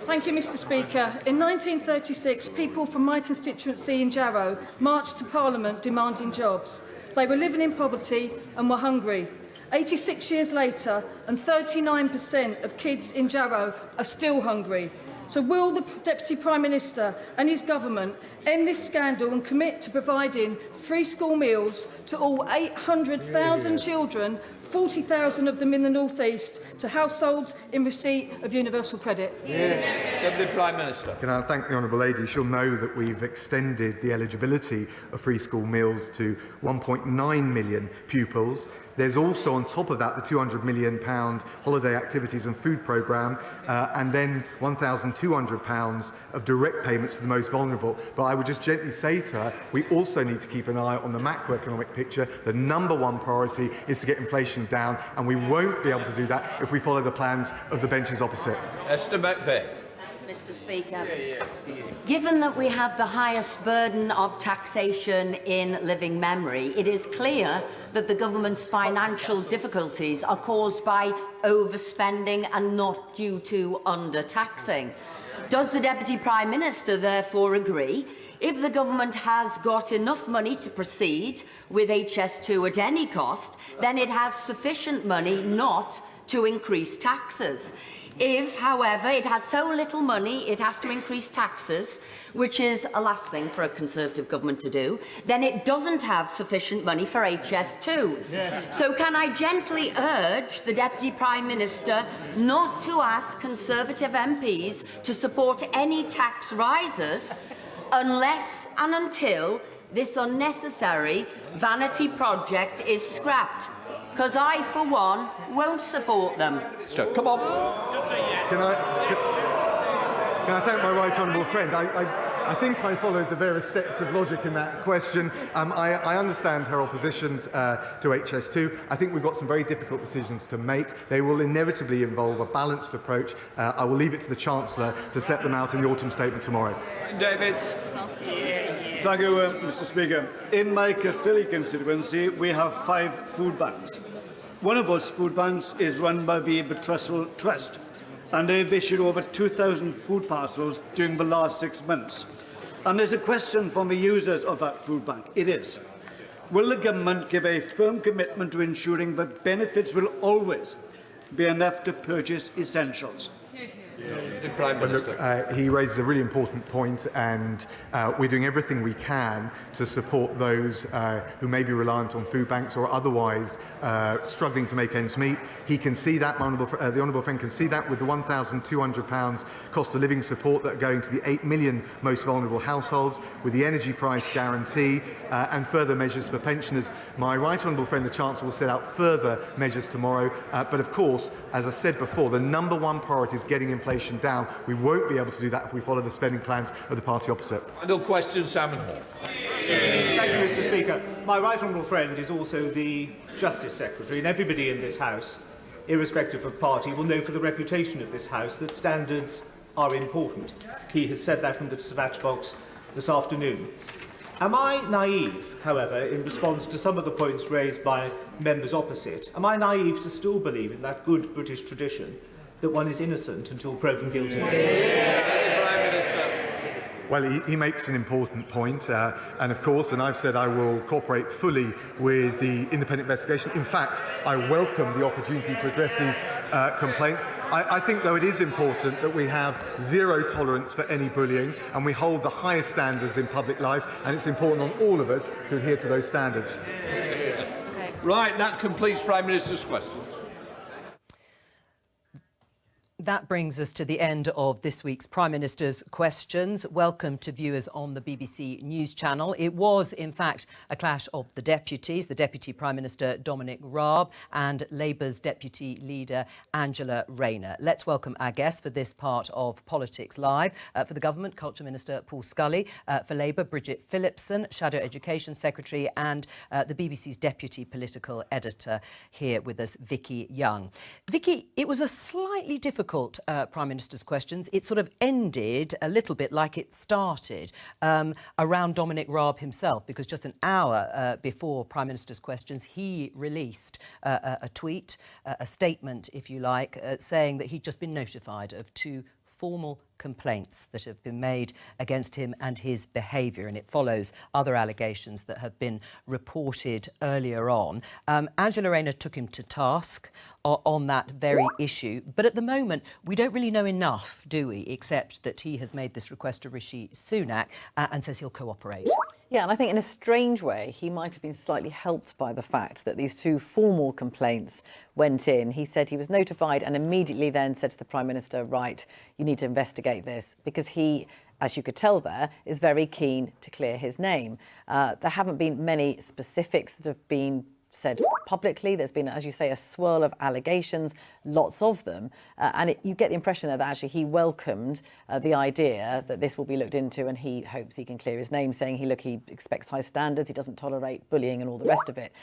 Thank you, Mr. Speaker. In 1936, people from my constituency in Jarrow marched to Parliament demanding jobs. They were living in poverty and were hungry. 86 years later, and 39% of kids in Jarrow are still hungry. So will the Deputy Prime Minister and his government end this scandal and commit to providing free school meals to all 800,000 children, 40,000 of them in the North East, to households in receipt of universal credit? Deputy Prime Minister. Can I thank the Honourable Lady? She'll know that we've extended the eligibility of free school meals to 1.9 million pupils. There's also, on top of that, the £200 million holiday activities and food programme, and then £1,200 of direct payments to the most vulnerable. But I would just gently say to her, we also need to keep an eye on the macroeconomic picture. The #1 priority is to get inflation down, and we won't be able to do that if we follow the plans of the benches opposite. Esther McVeigh. Mr. Speaker, given that we have the highest burden of taxation in living memory, it is clear that the government's financial difficulties are caused by overspending and not due to under-taxing. Does the Deputy Prime Minister therefore agree, if the government has got enough money to proceed with HS2 at any cost, then it has sufficient money not to increase taxes? If, however, it has so little money it has to increase taxes, which is a last thing for a Conservative government to do, then it doesn't have sufficient money for HS2. So can I gently urge the Deputy Prime Minister not to ask Conservative MPs to support any tax rises unless and until this unnecessary vanity project is scrapped? Because I, for one, won't support them. Come on. Can I thank my right honourable friend? I think I followed the various steps of logic in that question. I understand her opposition to HS2. I think we've got some very difficult decisions to make. They will inevitably involve a balanced approach. I will leave it to the Chancellor to set them out in the autumn statement tomorrow. David. Thank you, Mr. Speaker. In my Caerphilly constituency, we have 5 food banks. One of those food banks is run by the Betrussell Trust, and they've issued over 2,000 food parcels during the last 6 months. And there's a question from the users of that food bank. It is, will the government give a firm commitment to ensuring that benefits will always be enough to purchase essentials? Prime Minister. He raises a really important point, and we're doing everything we can to support those who may be reliant on food banks or otherwise struggling to make ends meet. He can see that, the honourable friend can see that with the £1,200 cost of living support that are going to the 8 million most vulnerable households, with the energy price guarantee and further measures for pensioners. My right honourable friend, the Chancellor, will set out further measures tomorrow. But of course, as I said before, the #1 priority is getting inflation down. We won't be able to do that if we follow the spending plans of the party opposite. Final question, Salmon Hall. Thank you, Mr. Speaker. My right honourable friend is also the Justice Secretary, and everybody in this House, irrespective of party, will know for the reputation of this House that standards are important. He has said that from the dispatch box this afternoon. Am I naive, however, in response to some of the points raised by members opposite? Am I naive to still believe in that good British tradition that one is innocent until proven guilty? Well, he makes an important point, and of course, and I've said I will cooperate fully with the independent investigation. In fact, I welcome the opportunity to address these complaints. I think, though, it is important that we have zero tolerance for any bullying, and we hold the highest standards in public life, and it's important on all of us to adhere to those standards. Right, that completes Prime Minister's questions. That brings us to the end of this week's Prime Minister's Questions. Welcome to viewers on the BBC News Channel. It was, in fact, a clash of the deputies, the Deputy Prime Minister Dominic Raab and Labour's Deputy Leader Angela Rayner. Let's welcome our guests for this part of Politics Live. For the Government, Culture Minister Paul Scully. For Labour, Bridget Phillipson, Shadow Education Secretary, and the BBC's Deputy Political Editor here with us, Vicky Young. Vicky, it was a slightly difficult Prime Minister's Questions. It sort of ended a little bit like it started, around Dominic Raab himself, because just an hour before Prime Minister's Questions, he released a tweet, a statement, if you like, saying that he'd just been notified of 2 formal complaints that have been made against him and his behaviour, and it follows other allegations that have been reported earlier on. Angela Rayner took him to task on that very issue, but at the moment we don't really know enough, do we, except that he has made this request to Rishi Sunak and says he'll cooperate. Yeah, and I think in a strange way, he might have been slightly helped by the fact that these 2 formal complaints went in. He said he was notified and immediately then said to the Prime Minister, right, you need to investigate this, because he, as you could tell there, is very keen to clear his name. There haven't been many specifics that have been said publicly. There's been, as you say, a swirl of allegations, lots of them, and you get the impression there that actually he welcomed the idea that this will be looked into, and he hopes he can clear his name, saying he expects high standards, he doesn't tolerate bullying and all the rest of it.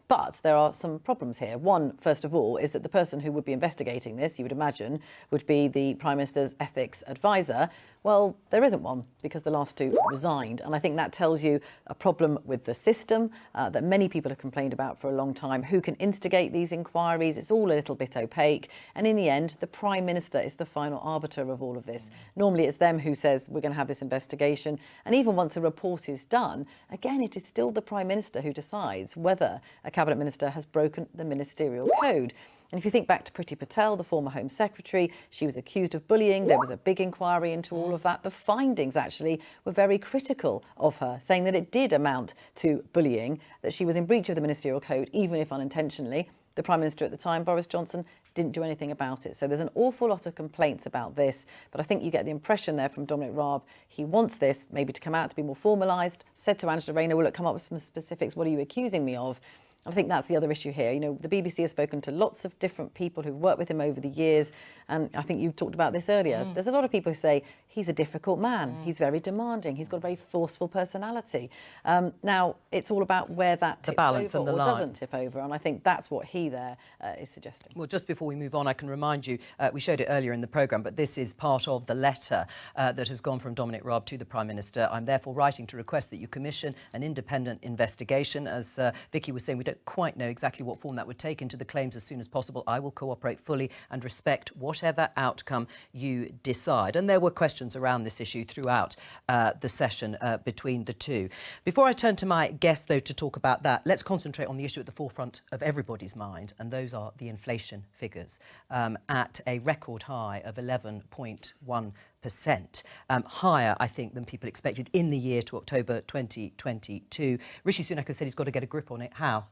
But there are some problems here. One, first of all, is that the person who would be investigating this, you would imagine, would be the Prime Minister's ethics advisor. Well, there isn't one, because the last 2 resigned. And I think that tells you a problem with the system that many people have complained about for a long time. Who can instigate these inquiries? It's all a little bit opaque. And in the end, the Prime Minister is the final arbiter of all of this. Normally, it's them who says, we're going to have this investigation. And even once a report is done, again, it is still the Prime Minister who decides whether a Cabinet Minister has broken the ministerial code. And if you think back to Priti Patel, the former Home Secretary, she was accused of bullying. There was a big inquiry into all of that. The findings actually were very critical of her, saying that it did amount to bullying, that she was in breach of the ministerial code, even if unintentionally. The Prime Minister at the time, Boris Johnson, didn't do anything about it. So there's an awful lot of complaints about this, but I think you get the impression there from Dominic Raab, he wants this maybe to come out to be more formalised, said to Angela Rayner, will it come up with some specifics? What are you accusing me of? I think that's the other issue here. You know, the BBC has spoken to lots of different people who've worked with him over the years, and I think you talked about this earlier. There's a lot of people who say he's a difficult man, he's very demanding, he's got a very forceful personality. Now, it's all about where that tips over or doesn't tip over, and I think that's what he there is suggesting. Well, just before we move on, I can remind you, we showed it earlier in the programme, but this is part of the letter that has gone from Dominic Raab to the Prime Minister. I'm therefore writing to request that you commission an independent investigation. As Vicky was saying, we don't quite know exactly what form that would take, into the claims as soon as possible. I will cooperate fully and respect whatever outcome you decide. And there were questions around this issue throughout the session between the 2. Before I turn to my guest, though, to talk about that, let's concentrate on the issue at the forefront of everybody's mind, and those are the inflation figures at a record high of 11.1%. Higher, I think, than people expected in the year to October 2022. Rishi Sunak has said he's got to get a grip on it. How?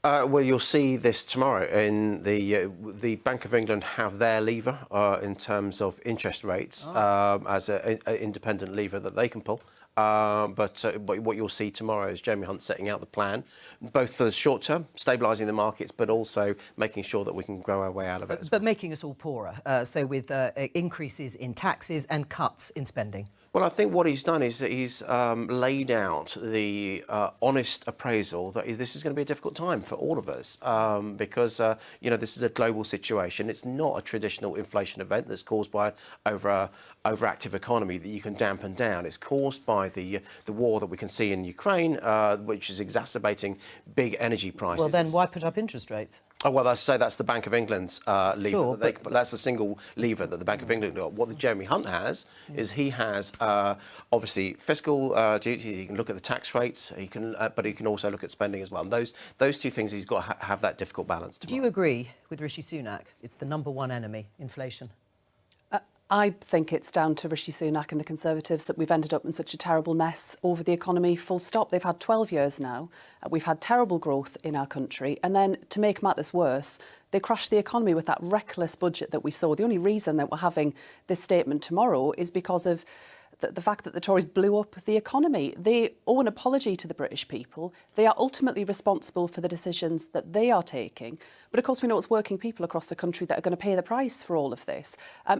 Well, you'll see this tomorrow. In the Bank of England have their lever in terms of interest rates as an independent lever that they can pull. But what you'll see tomorrow is Jeremy Hunt setting out the plan, both for the short term, stabilising the markets, but also making sure that we can grow our way out of it. But making us all poorer, so with increases in taxes and cuts in spending. Well, I think what he's done is that he's laid out the honest appraisal that this is going to be a difficult time for all of us because, you know, this is a global situation. It's not a traditional inflation event that's caused by overactive economy that you can dampen down. It's caused by the war that we can see in Ukraine, which is exacerbating big energy prices. Well, then why put up interest rates? Oh, well, that's the Bank of England's lever. Sure, but that's the single lever that the Bank of England got. What the Jeremy Hunt has is he has obviously fiscal duties. He can look at the tax rates. He can, but he can also look at spending as well. And those two things, he's got to have that difficult balance. Do you agree with Rishi Sunak? It's the number one enemy, inflation. I think it's down to Rishi Sunak and the Conservatives that we've ended up in such a terrible mess over the economy, full stop. They've had 12 years now. We've had terrible growth in our country. And then to make matters worse, they crashed the economy with that reckless budget that we saw. The only reason that we're having this statement tomorrow is because of the fact that the Tories blew up the economy. They owe an apology to the British people. They are ultimately responsible for the decisions that they are taking. But of course, we know it's working people across the country that are going to pay the price for all of this.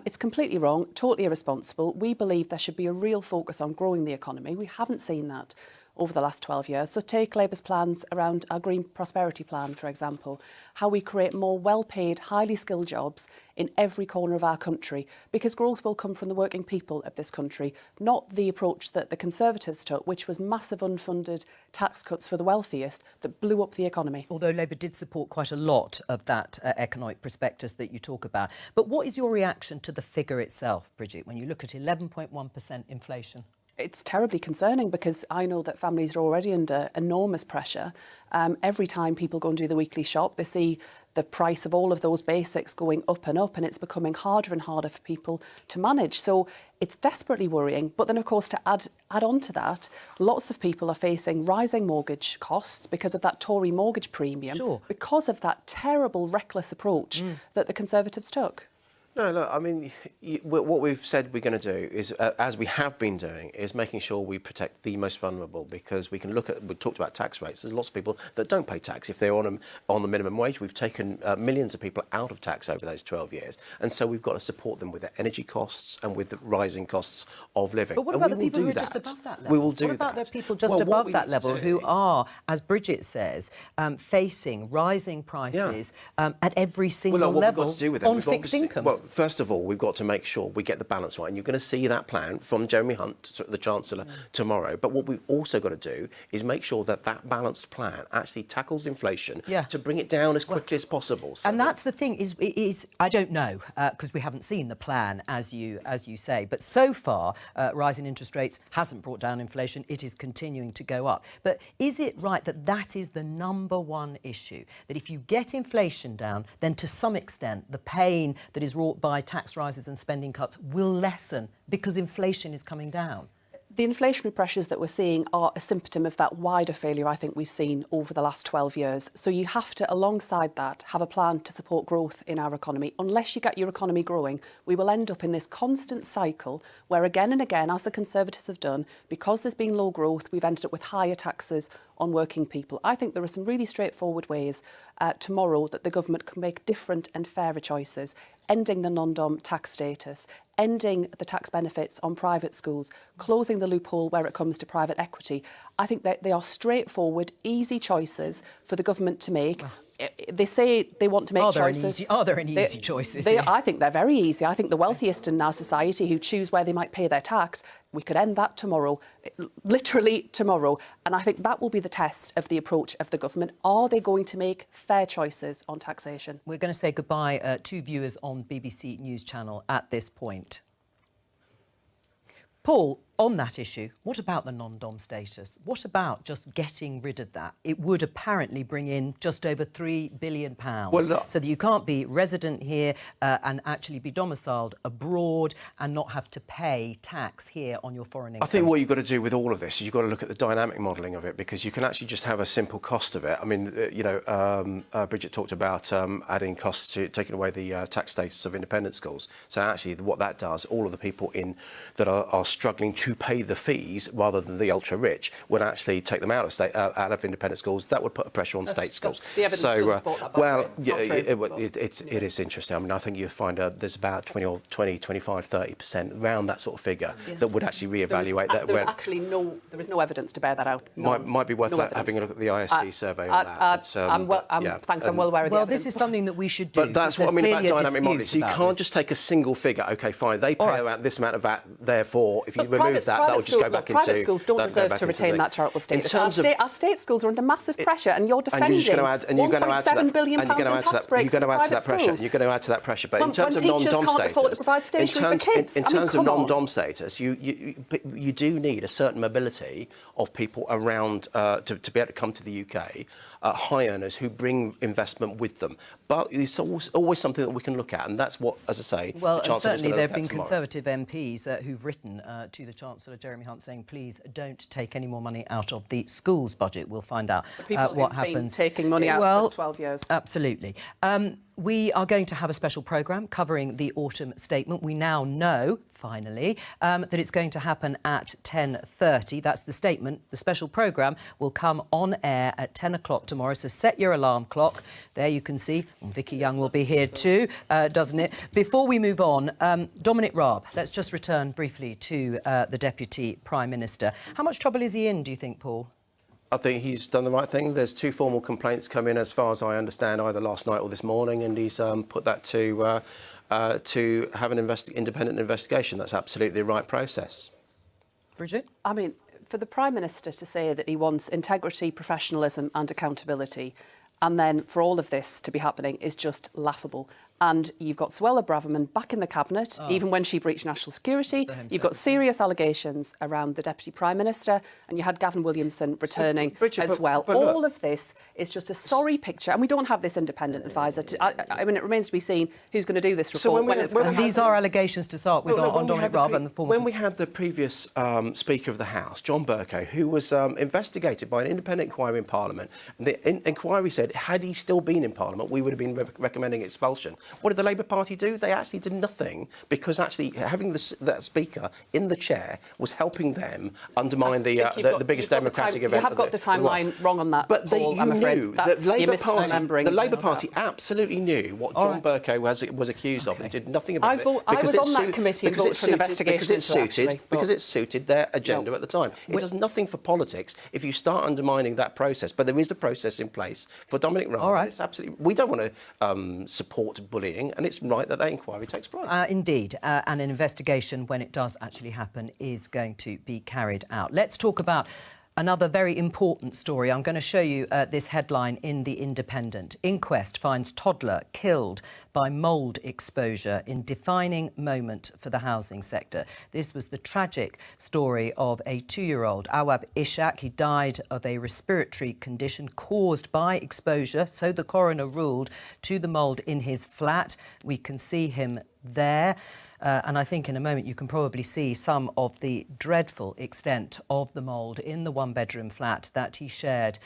It's completely wrong, totally irresponsible. We believe there should be a real focus on growing the economy. We haven't seen that over the last 12 years. So take Labour's plans around our Green Prosperity Plan, for example, how we create more well-paid, highly skilled jobs in every corner of our country, because growth will come from the working people of this country, not the approach that the Conservatives took, which was massive unfunded tax cuts for the wealthiest that blew up the economy. Although Labour did support quite a lot of that economic prospectus that you talk about. But what is your reaction to the figure itself, Bridget, when you look at 11.1% inflation? It's terribly concerning because I know that families are already under enormous pressure. Every time people go and do the weekly shop, they see the price of all of those basics going up, and it's becoming harder and harder for people to manage. So it's desperately worrying. But then, of course, to add on to that, lots of people are facing rising mortgage costs because of that Tory mortgage premium, because of that terrible, reckless approach that the Conservatives took. No, look, I mean, what we've said we're going to do is, as we have been doing, is making sure we protect the most vulnerable, because we can look at, we talked about tax rates. There's lots of people that don't pay tax if they're on the minimum wage. We've taken millions of people out of tax over those 12 years. And so we've got to support them with their energy costs and with the rising costs of living. But what about the people who are just above that level? We will do that. What about the people just above that level who are, as Bridget says, facing rising prices at every single level on fixed incomes? Well, first of all, we've got to make sure we get the balance right. And you're going to see that plan from Jeremy Hunt, the Chancellor, tomorrow. But what we've also got to do is make sure that that balanced plan actually tackles inflation to bring it down as quickly as possible. So and that's the thing, is I don't know, because we haven't seen the plan, as you say. But so far, rising interest rates hasn't brought down inflation. It is continuing to go up. But is it right that that is the number one issue? That if you get inflation down, then to some extent, the pain that is wrought by tax rises and spending cuts will lessen because inflation is coming down? The inflationary pressures that we're seeing are a symptom of that wider failure I think we've seen over the last 12 years. So you have to, alongside that, have a plan to support growth in our economy. Unless you get your economy growing, we will end up in this constant cycle where again and again, as the Conservatives have done, because there's been low growth, we've ended up with higher taxes on working people. I think there are some really straightforward ways tomorrow that the government can make different and fairer choices, ending the non-dom tax status, ending the tax benefits on private schools, closing the loophole where it comes to private equity. I think that they are straightforward, easy choices for the government to make. They say they want to make choices. Are there any easy choices? I think they're very easy. I think the wealthiest in our society who choose where they might pay their tax, we could end that tomorrow, literally tomorrow. And I think that will be the test of the approach of the government. Are they going to make fair choices on taxation? We're going to say goodbye to viewers on BBC News Channel at this point. Paul, on that issue, what about the non-dom status? What about just getting rid of that? It would apparently bring in just over £3 billion, so that you can't be resident here and actually be domiciled abroad and not have to pay tax here on your foreign income. I think what you've got to do with all of this is you've got to look at the dynamic modelling of it, because you can actually just have a simple cost of it. I mean, Bridget talked about adding costs to taking away the tax status of independent schools. So actually what that does, all of the people that are struggling who pay the fees rather than the ultra-rich would actually take them out of independent schools. That would put a pressure on state schools. The evidence doesn't support that, well, it is interesting. I mean, I think you find there's about 20, 25, 30% around that sort of figure that would actually re-evaluate that. There is no evidence to bear that out. Might be worth having a look at the ISC survey on that. I'm well aware of the evidence. This is something that we should do. But that's what I mean about dynamic modelling. So you can't just take a single figure. OK, fine, they pay out this amount of VAT, therefore, if you remove that, that will just go back into... Private schools don't deserve to retain that charitable status. Our state schools are under massive pressure, and you're defending £1.7 billion in tax breaks for private schools. You're going to add to that pressure. But in terms of non-dom status, in terms of non-dom status, you do need a certain mobility of people around to be able to come to the UK, high earners who bring investment with them. But it's always something that we can look at, and that's what, as I say, well, the Chancellor certainly there have been tomorrow. Conservative MPs who've written to the Chancellor, Jeremy Hunt, saying, please don't take any more money out of the schools budget. We'll find out what happens. Taking money out for 12 years. Absolutely. We are going to have a special programme covering the autumn statement. We now know, finally, that it's going to happen at 10:30. That's the statement. The special programme will come on air at 10 o'clock tomorrow, so set your alarm clock. There you can see. Vicky Young will be here too, doesn't it? Before we move on, Dominic Raab, let's just return briefly to the Deputy Prime Minister. How much trouble is he in, do you think, Paul? I think he's done the right thing. There's 2 formal complaints come in, as far as I understand, either last night or this morning, and he's put that to have an independent investigation. That's absolutely the right process. Bridget? I mean, for the Prime Minister to say that he wants integrity, professionalism and accountability, and then for all of this to be happening is just laughable. And you've got Suella Braverman back in the Cabinet, even when she breached national security. You've got serious allegations around the Deputy Prime Minister, and you had Gavin Williamson returning as well. All of this is just a sorry picture, and we don't have this independent advisor. I mean, it remains to be seen who's going to do this report. And these are allegations to start with on Dominic Raab and the former... When we had the previous Speaker of the House, John Bercow, who was investigated by an independent inquiry in Parliament, and the inquiry said, had he still been in Parliament, we would have been recommending expulsion. What did the Labour Party do? They actually did nothing, because actually having that Speaker in the chair was helping them undermine the biggest democratic event. You have got the timeline wrong on that, but Paul, I'm afraid. The Labour Party absolutely knew what John Bercow was accused of and did nothing about it. I was on that committee and voted for an investigation because it suited their agenda at the time. It does nothing for politics if you start undermining that process. But there is a process in place for Dominic Raab. All right. It's absolutely, we don't want to support bullying, and it's right that inquiry takes place. Indeed, and an investigation, when it does actually happen, is going to be carried out. Let's talk about another very important story. I'm going to show you this headline in The Independent. Inquest finds toddler killed by mould exposure in defining moment for the housing sector. This was the tragic story of a 2-year-old, Awab Ishak. He died of a respiratory condition caused by exposure, so the coroner ruled, to the mould in his flat. We can see him there. And I think in a moment you can probably see some of the dreadful extent of the mould in the 1-bedroom flat that he shared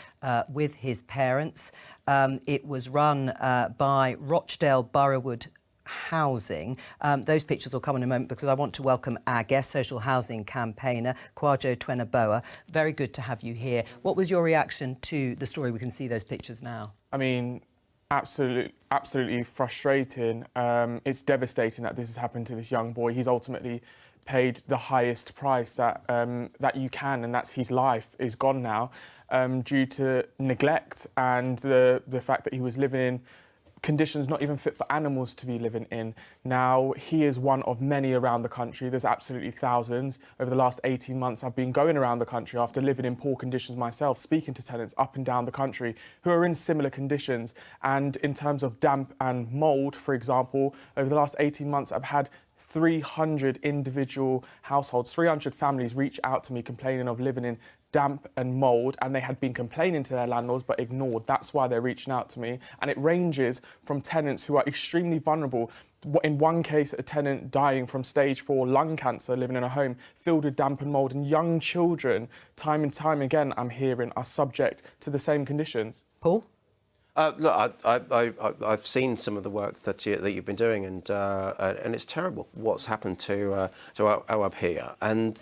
with his parents. It was run by Rochdale Boroughwood Housing. Those pictures will come in a moment, because I want to welcome our guest, social housing campaigner, Kwajo Twenaboa. Very good to have you here. What was your reaction to the story? We can see those pictures now. I mean, absolutely frustrating. It's devastating that this has happened to this young boy. He's ultimately paid the highest price that you can, and that's his life is gone now due to neglect and the fact that he was living in conditions not even fit for animals to be living in. Now, he is one of many around the country. There's absolutely thousands. Over the last 18 months, I've been going around the country after living in poor conditions myself, speaking to tenants up and down the country who are in similar conditions. And in terms of damp and mould, for example, over the last 18 months, I've had 300 individual households, 300 families reach out to me complaining of living in damp and mould, and they had been complaining to their landlords but ignored. That's why they're reaching out to me. And it ranges from tenants who are extremely vulnerable. In one case, a tenant dying from stage 4 lung cancer, living in a home filled with damp and mould, and young children, time and time again, I'm hearing, are subject to the same conditions. Paul? Look, I've seen some of the work that you've been doing, and it's terrible what's happened to Awab here. And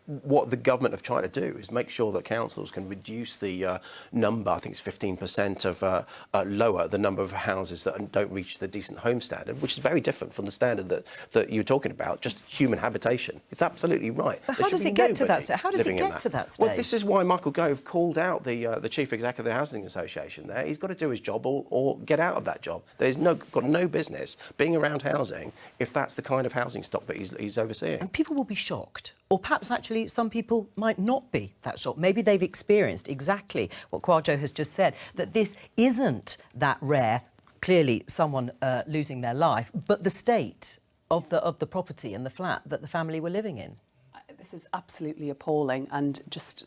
what the government have tried to do is make sure that councils can reduce the number, I think it's 15% of lower the number of houses that don't reach the decent home standard, which is very different from the standard that you're talking about, just human habitation. It's absolutely right. But how does it get to that? How does it get to that stage? Well, this is why Michael Gove called out the chief executive of the Housing Association there. He's got to do his job or get out of that job. There's got no business being around housing if that's the kind of housing stock that he's overseeing. And people will be shocked. Or perhaps actually some people might not be that shocked. Maybe they've experienced exactly what Kwadwo has just said, that this isn't that rare, clearly someone losing their life, but the state of the property and the flat that the family were living in. This is absolutely appalling and just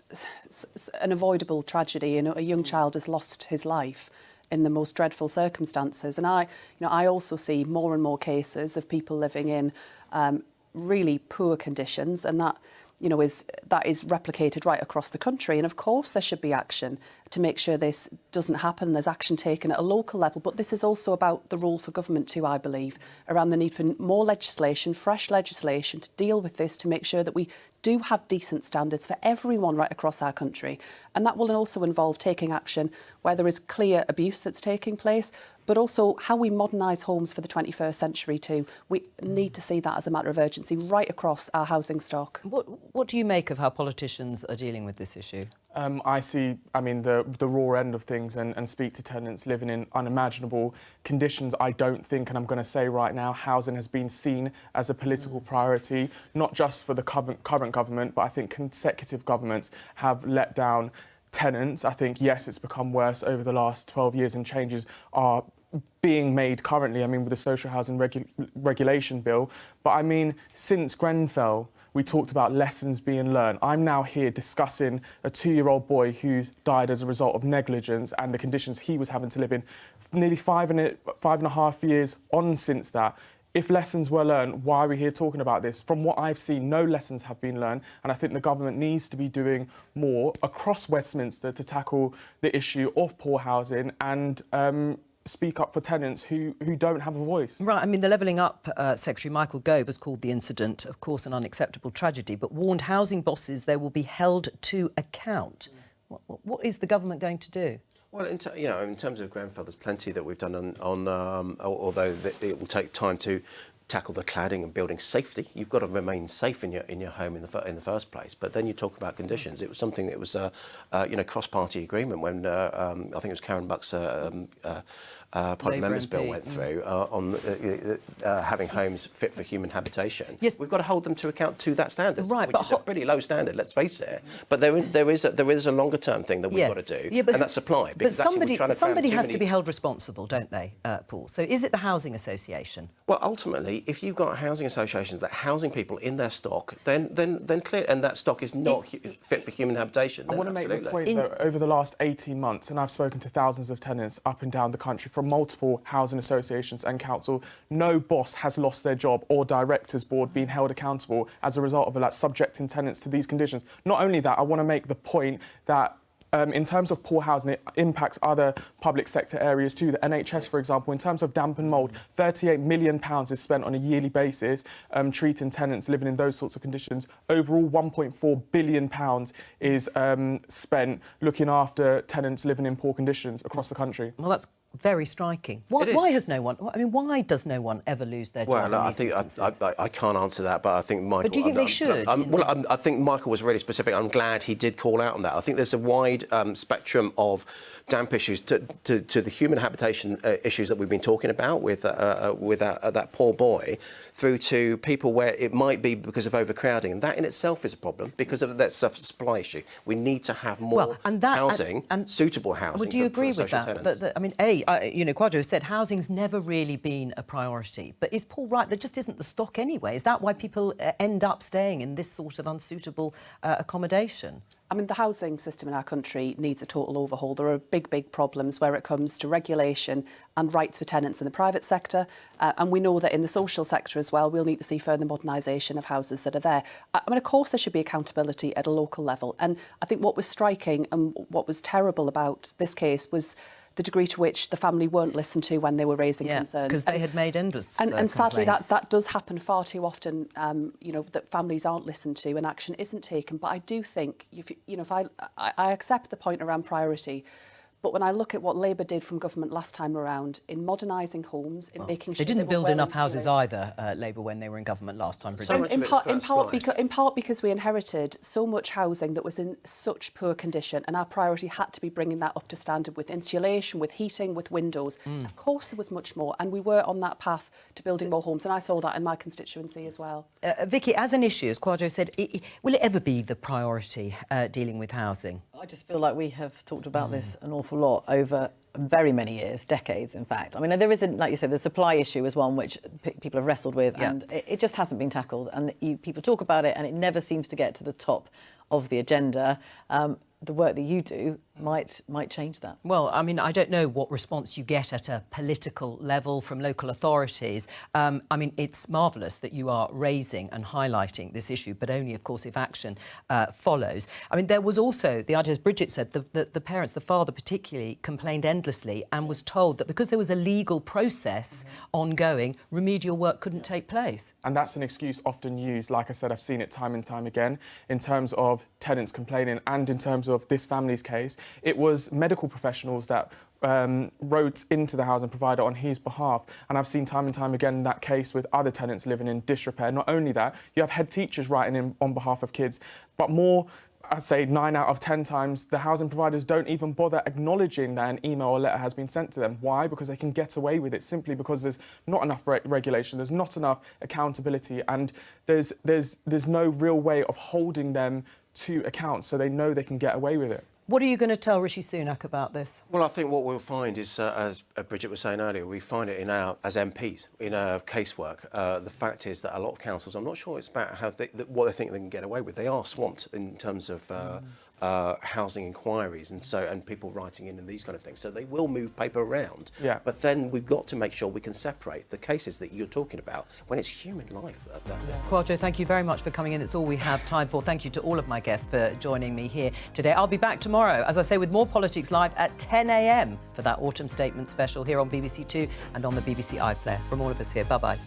an avoidable tragedy. You know, a young child has lost his life in the most dreadful circumstances. And I also see more and more cases of people living in really poor conditions, and that is replicated right across the country. And of course there should be action to make sure this doesn't happen. There's action taken at a local level, but this is also about the role for government too, I believe, around the need for more legislation, fresh legislation to deal with this, to make sure that we do have decent standards for everyone right across our country. And that will also involve taking action where there is clear abuse that's taking place, but also how we modernise homes for the 21st century too. We need to see that as a matter of urgency right across our housing stock. What do you make of how politicians are dealing with this issue? I see, the raw end of things and speak to tenants living in unimaginable conditions. I don't think, and I'm going to say right now, housing has been seen as a political priority, not just for the current government, but I think consecutive governments have let down tenants. I think, yes, it's become worse over the last 12 years and changes are being made currently, with the social housing regulation bill. But since Grenfell, we talked about lessons being learned. I'm now here discussing a 2-year-old boy who's died as a result of negligence and the conditions he was having to live in. Nearly five and a half years on since that. If lessons were learned, why are we here talking about this? From what I've seen, no lessons have been learned, and I think the government needs to be doing more across Westminster to tackle the issue of poor housing and speak up for tenants who don't have a voice. Right, the Levelling Up Secretary Michael Gove has called the incident, of course, an unacceptable tragedy, but warned housing bosses they will be held to account. What is the government going to do? Well, in terms of Grenfell, there's plenty that we've done although it will take time to tackle the cladding and building safety. You've got to remain safe in your home in the first place. But then you talk about conditions. It was something that was cross-party agreement when I think it was Karen Buck's Parliament Members' Bill went through on having homes fit for human habitation. Yes, we've got to hold them to account to that standard, right? Which is a pretty low standard, let's face it. But there is a longer term thing that we've got to do, and that's supply. But somebody has to be held responsible, don't they, Paul? So is it the housing association? Well, ultimately, if you've got housing associations that are housing people in their stock, then clear, and that stock is not fit for human habitation. I want to make the point that over the last 18 months, and I've spoken to thousands of tenants up and down the country from multiple housing associations and council, no boss has lost their job or directors board being held accountable as a result of subjecting tenants to these conditions. Not only that, I want to make the point that in terms of poor housing, it impacts other public sector areas too. The NHS, for example, in terms of damp and mould, £38 million is spent on a yearly basis treating tenants living in those sorts of conditions. Overall, £1.4 billion is spent looking after tenants living in poor conditions across the country. Well, that's very striking. Why has no one? Why does no one ever lose their job? Well, I think I can't answer that, but I think Michael. But do you think they should? I think Michael was really specific. I'm glad he did call out on that. I think there's a wide spectrum of damp issues to the human habitation issues that we've been talking about with that poor boy, through to people where it might be because of overcrowding, and that in itself is a problem because of that supply issue. We need to have more housing, and suitable housing. Would you agree with that? Tenants. But Kwadwo said housing's never really been a priority. But is Paul right? There just isn't the stock anyway. Is that why people end up staying in this sort of unsuitable accommodation? The housing system in our country needs a total overhaul. There are big problems where it comes to regulation and rights for tenants in the private sector. And we know that in the social sector as well, we'll need to see further modernisation of houses that are there. Of course, there should be accountability at a local level. And I think what was striking and what was terrible about this case was the degree to which the family weren't listened to when they were raising concerns. Because they had made endless and sadly, complaints. that does happen far too often. You know, that families aren't listened to and action isn't taken. But I do think, if I accept the point around priority. But when I look at what Labour did from government last time around in modernising homes, in making sure they didn't were build well enough houses insulated. either, Labour, when they were in government last time. Bridget. In part because we inherited so much housing that was in such poor condition, and our priority had to be bringing that up to standard with insulation, with heating, with windows. Of course, there was much more, and we were on that path to building more homes, and I saw that in my constituency as well. Vicky, as an issue, as Kwadwo said, will it ever be the priority dealing with housing? I just feel like we have talked about this an awful lot over very many years, decades, in fact. I mean, there isn't, like you said, the supply issue is one which people have wrestled with, and it just hasn't been tackled. And people talk about it, and it never seems to get to the top of the agenda. The work that you do might change that. Well, I mean, I don't know what response you get at a political level from local authorities. I mean, it's marvellous that you are raising and highlighting this issue, but only, of course, if action follows. I mean, there was also the idea, as Bridget said, the parents, the father particularly, complained endlessly and was told that because there was a legal process ongoing, remedial work couldn't take place. And that's an excuse often used. Like I said, I've seen it time and time again in terms of tenants complaining, and in terms of this family's case, it was medical professionals that wrote into the housing provider on his behalf. And I've seen time and time again that case with other tenants living in disrepair. Not only that, you have head teachers writing in on behalf of kids, but more, I'd say 9 out of 10 times, the housing providers don't even bother acknowledging that an email or letter has been sent to them. Why? Because they can get away with it, simply because there's not enough regulation, there's not enough accountability, and there's no real way of holding them to account, so they know they can get away with it. What are you going to tell Rishi Sunak about this? Well, I think what we'll find is, as Bridget was saying earlier, we find it as MPs, in our casework. The fact is that a lot of councils, I'm not sure it's about how what they think they can get away with. They are swamped in terms of housing inquiries and people writing in and these kind of things. So they will move paper around. Yeah. But then we've got to make sure we can separate the cases that you're talking about when it's human life. Kwadwo, thank you very much for coming in. That's all we have time for. Thank you to all of my guests for joining me here today. I'll be back tomorrow, as I say, with more Politics Live at 10 a.m. for that Autumn Statement special here on BBC Two and on the BBC iPlayer. From all of us here, bye-bye.